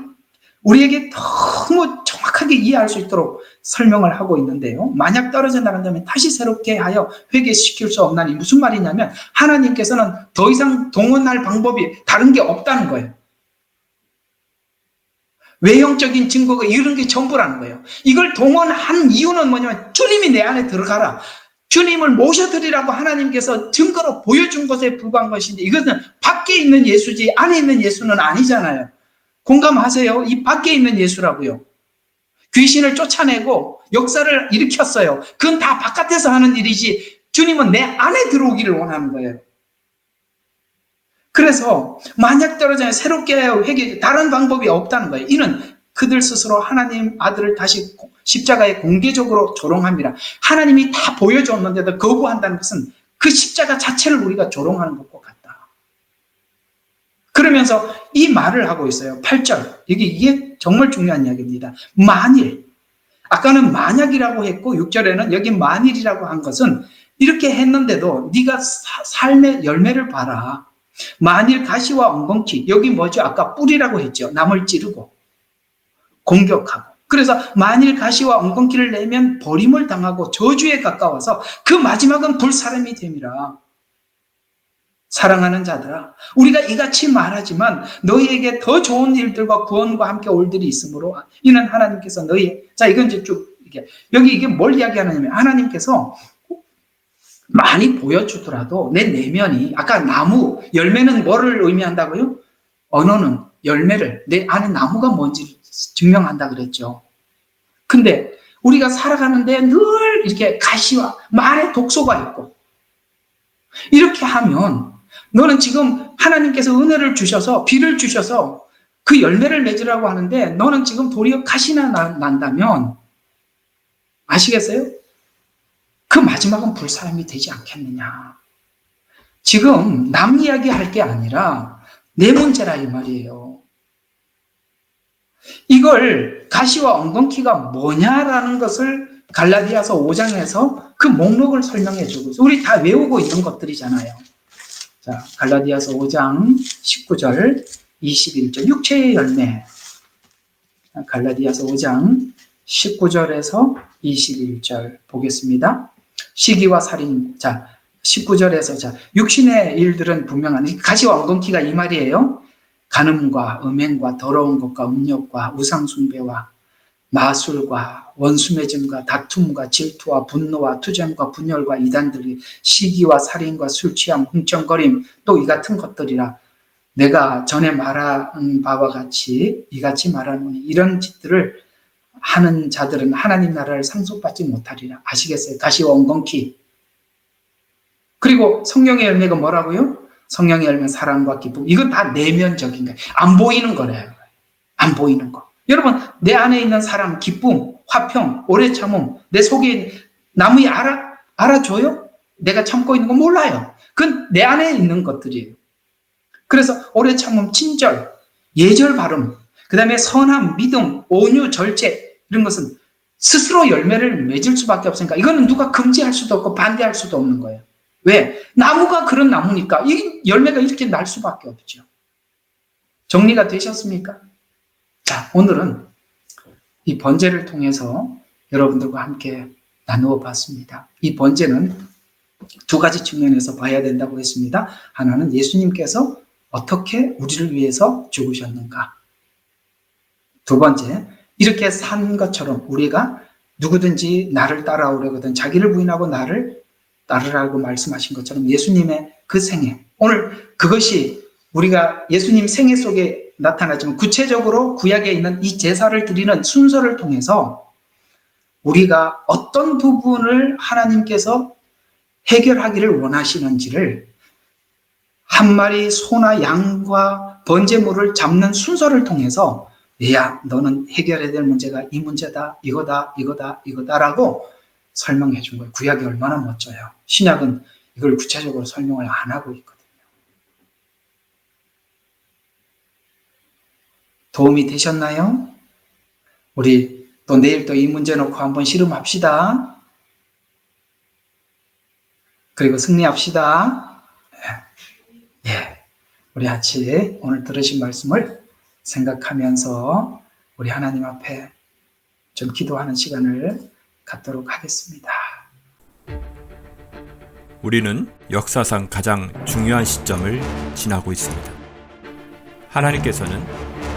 우리에게 너무 정확하게 이해할 수 있도록 설명을 하고 있는데요. 만약 떨어져 나간다면 다시 새롭게 하여 회개시킬 수 없나니, 무슨 말이냐면 하나님께서는 더 이상 동원할 방법이 다른 게 없다는 거예요. 외형적인 증거가 이런 게 전부라는 거예요. 이걸 동원한 이유는 뭐냐면 주님이 내 안에 들어가라, 주님을 모셔드리라고 하나님께서 증거로 보여준 것에 불과한 것인데, 이것은 밖에 있는 예수지 안에 있는 예수는 아니잖아요. 공감하세요? 이 밖에 있는 예수라고요. 귀신을 쫓아내고 역사를 일으켰어요. 그건 다 바깥에서 하는 일이지 주님은 내 안에 들어오기를 원하는 거예요. 그래서 만약 떨어져야 새롭게 회개, 다른 방법이 없다는 거예요. 이는 그들 스스로 하나님 아들을 다시 십자가에 공개적으로 조롱합니다. 하나님이 다 보여줬는데도 거부한다는 것은 그 십자가 자체를 우리가 조롱하는 것과 같다. 그러면서 이 말을 하고 있어요. 8절. 이게 정말 중요한 이야기입니다. 만일, 아까는 만약이라고 했고 6절에는 여기 만일이라고 한 것은 이렇게 했는데도 네가 삶의 열매를 봐라. 만일 가시와 엉겅퀴, 여기 뭐죠? 아까 뿌리라고 했죠. 남을 찌르고 공격하고. 그래서 만일 가시와 엉겅퀴를 내면 버림을 당하고 저주에 가까워서 그 마지막은 불사름이 됨이라. 사랑하는 자들아, 우리가 이같이 말하지만 너희에게 더 좋은 일들과 구원과 함께 올 일이 있으므로 이는 하나님께서 자, 이건 이제 쭉 여기 이게 뭘 이야기하느냐면 하나님께서 많이 보여주더라도 내 내면이, 아까 나무 열매는 뭐를 의미한다고요? 언어는 열매를, 내 안에 나무가 뭔지 증명한다 그랬죠. 근데 우리가 살아가는데 늘 이렇게 가시와 말에 독소가 있고, 이렇게 하면 너는 지금 하나님께서 은혜를 주셔서 비를 주셔서 그 열매를 맺으라고 하는데 너는 지금 도리어 가시나 난다면 아시겠어요? 그 마지막은 불사람이 되지 않겠느냐. 지금 남 이야기할 게 아니라 내 문제라 이 말이에요. 이걸 가시와 엉겅퀴가 뭐냐라는 것을 갈라디아서 5장에서 그 목록을 설명해 주고 있어요. 우리 다 외우고 있는 것들이잖아요. 자, 갈라디아서 5장 19절 21절 육체의 열매. 갈라디아서 5장 19절에서 21절 보겠습니다. 시기와 살인. 자, 19절에서 자, 육신의 일들은 분명하니 가시와 엉겅퀴가 이 말이에요. 간음과 음행과 더러운 것과 음욕과 우상숭배와 마술과 원수매짐과 다툼과 질투와 분노와 투정과 분열과 이단들이 시기와 살인과 술취함, 흥청거림 또 이 같은 것들이라. 내가 전에 말한 바와 같이 이같이 말하노니 이런 짓들을 하는 자들은 하나님 나라를 상속받지 못하리라. 아시겠어요? 가시와 엉겅퀴. 그리고 성령의 열매가 뭐라고요? 성령의 열매는 사랑과 기쁨. 이건 다 내면적인 거예요. 안 보이는 거래요. 안 보이는 거. 여러분, 내 안에 있는 사랑, 기쁨, 화평, 오래 참음, 내 속에 남이 알아줘요? 내가 참고 있는 거 몰라요. 그건 내 안에 있는 것들이에요. 그래서 오래 참음, 친절, 예절 바름, 그 다음에 선함, 믿음, 온유, 절제, 이런 것은 스스로 열매를 맺을 수밖에 없으니까 이거는 누가 금지할 수도 없고 반대할 수도 없는 거예요. 왜? 나무가 그런 나무니까 이 열매가 이렇게 날 수밖에 없죠. 정리가 되셨습니까? 자, 오늘은 이 번제를 통해서 여러분들과 함께 나누어 봤습니다. 이 번제는 두 가지 측면에서 봐야 된다고 했습니다. 하나는 예수님께서 어떻게 우리를 위해서 죽으셨는가. 두 번째, 이렇게 산 것처럼 우리가 누구든지 나를 따라오려거든 자기를 부인하고 나를 따르라고 말씀하신 것처럼 예수님의 그 생애, 오늘 그것이 우리가 예수님 생애 속에 나타나지만 구체적으로 구약에 있는 이 제사를 드리는 순서를 통해서 우리가 어떤 부분을 하나님께서 해결하기를 원하시는지를 한 마리 소나 양과 번제물을 잡는 순서를 통해서 야, 너는 해결해야 될 문제가 이 문제다, 이거다, 이거다, 이거다라고 설명해 준 거예요. 구약이 얼마나 멋져요. 신약은 이걸 구체적으로 설명을 안 하고 있거든요. 도움이 되셨나요? 우리 또 내일 또 이 문제 놓고 한번 씨름합시다. 그리고 승리합시다. 예. 우리 같이 오늘 들으신 말씀을 생각하면서 우리 하나님 앞에 좀 기도하는 시간을 갖도록 하겠습니다. 우리는 역사상 가장 중요한 시점을 지나고 있습니다. 하나님께서는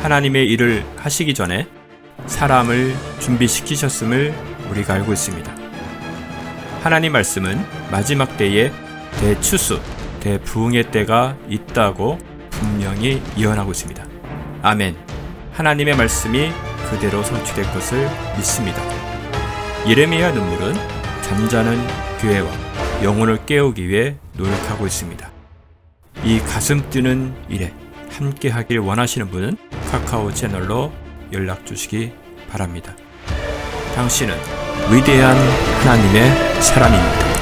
하나님의 일을 하시기 전에 사람을 준비시키셨음을 우리가 알고 있습니다. 하나님 말씀은 마지막 때에 대추수, 대부흥의 때가 있다고 분명히 예언하고 있습니다. 아멘. 하나님의 말씀이 그대로 성취될 것을 믿습니다. 예레미야 눈물은 잠자는 교회와 영혼을 깨우기 위해 노력하고 있습니다. 이 가슴 뛰는 일에 함께 하길 원하시는 분은 카카오 채널로 연락 주시기 바랍니다. 당신은 위대한 하나님의 사람입니다.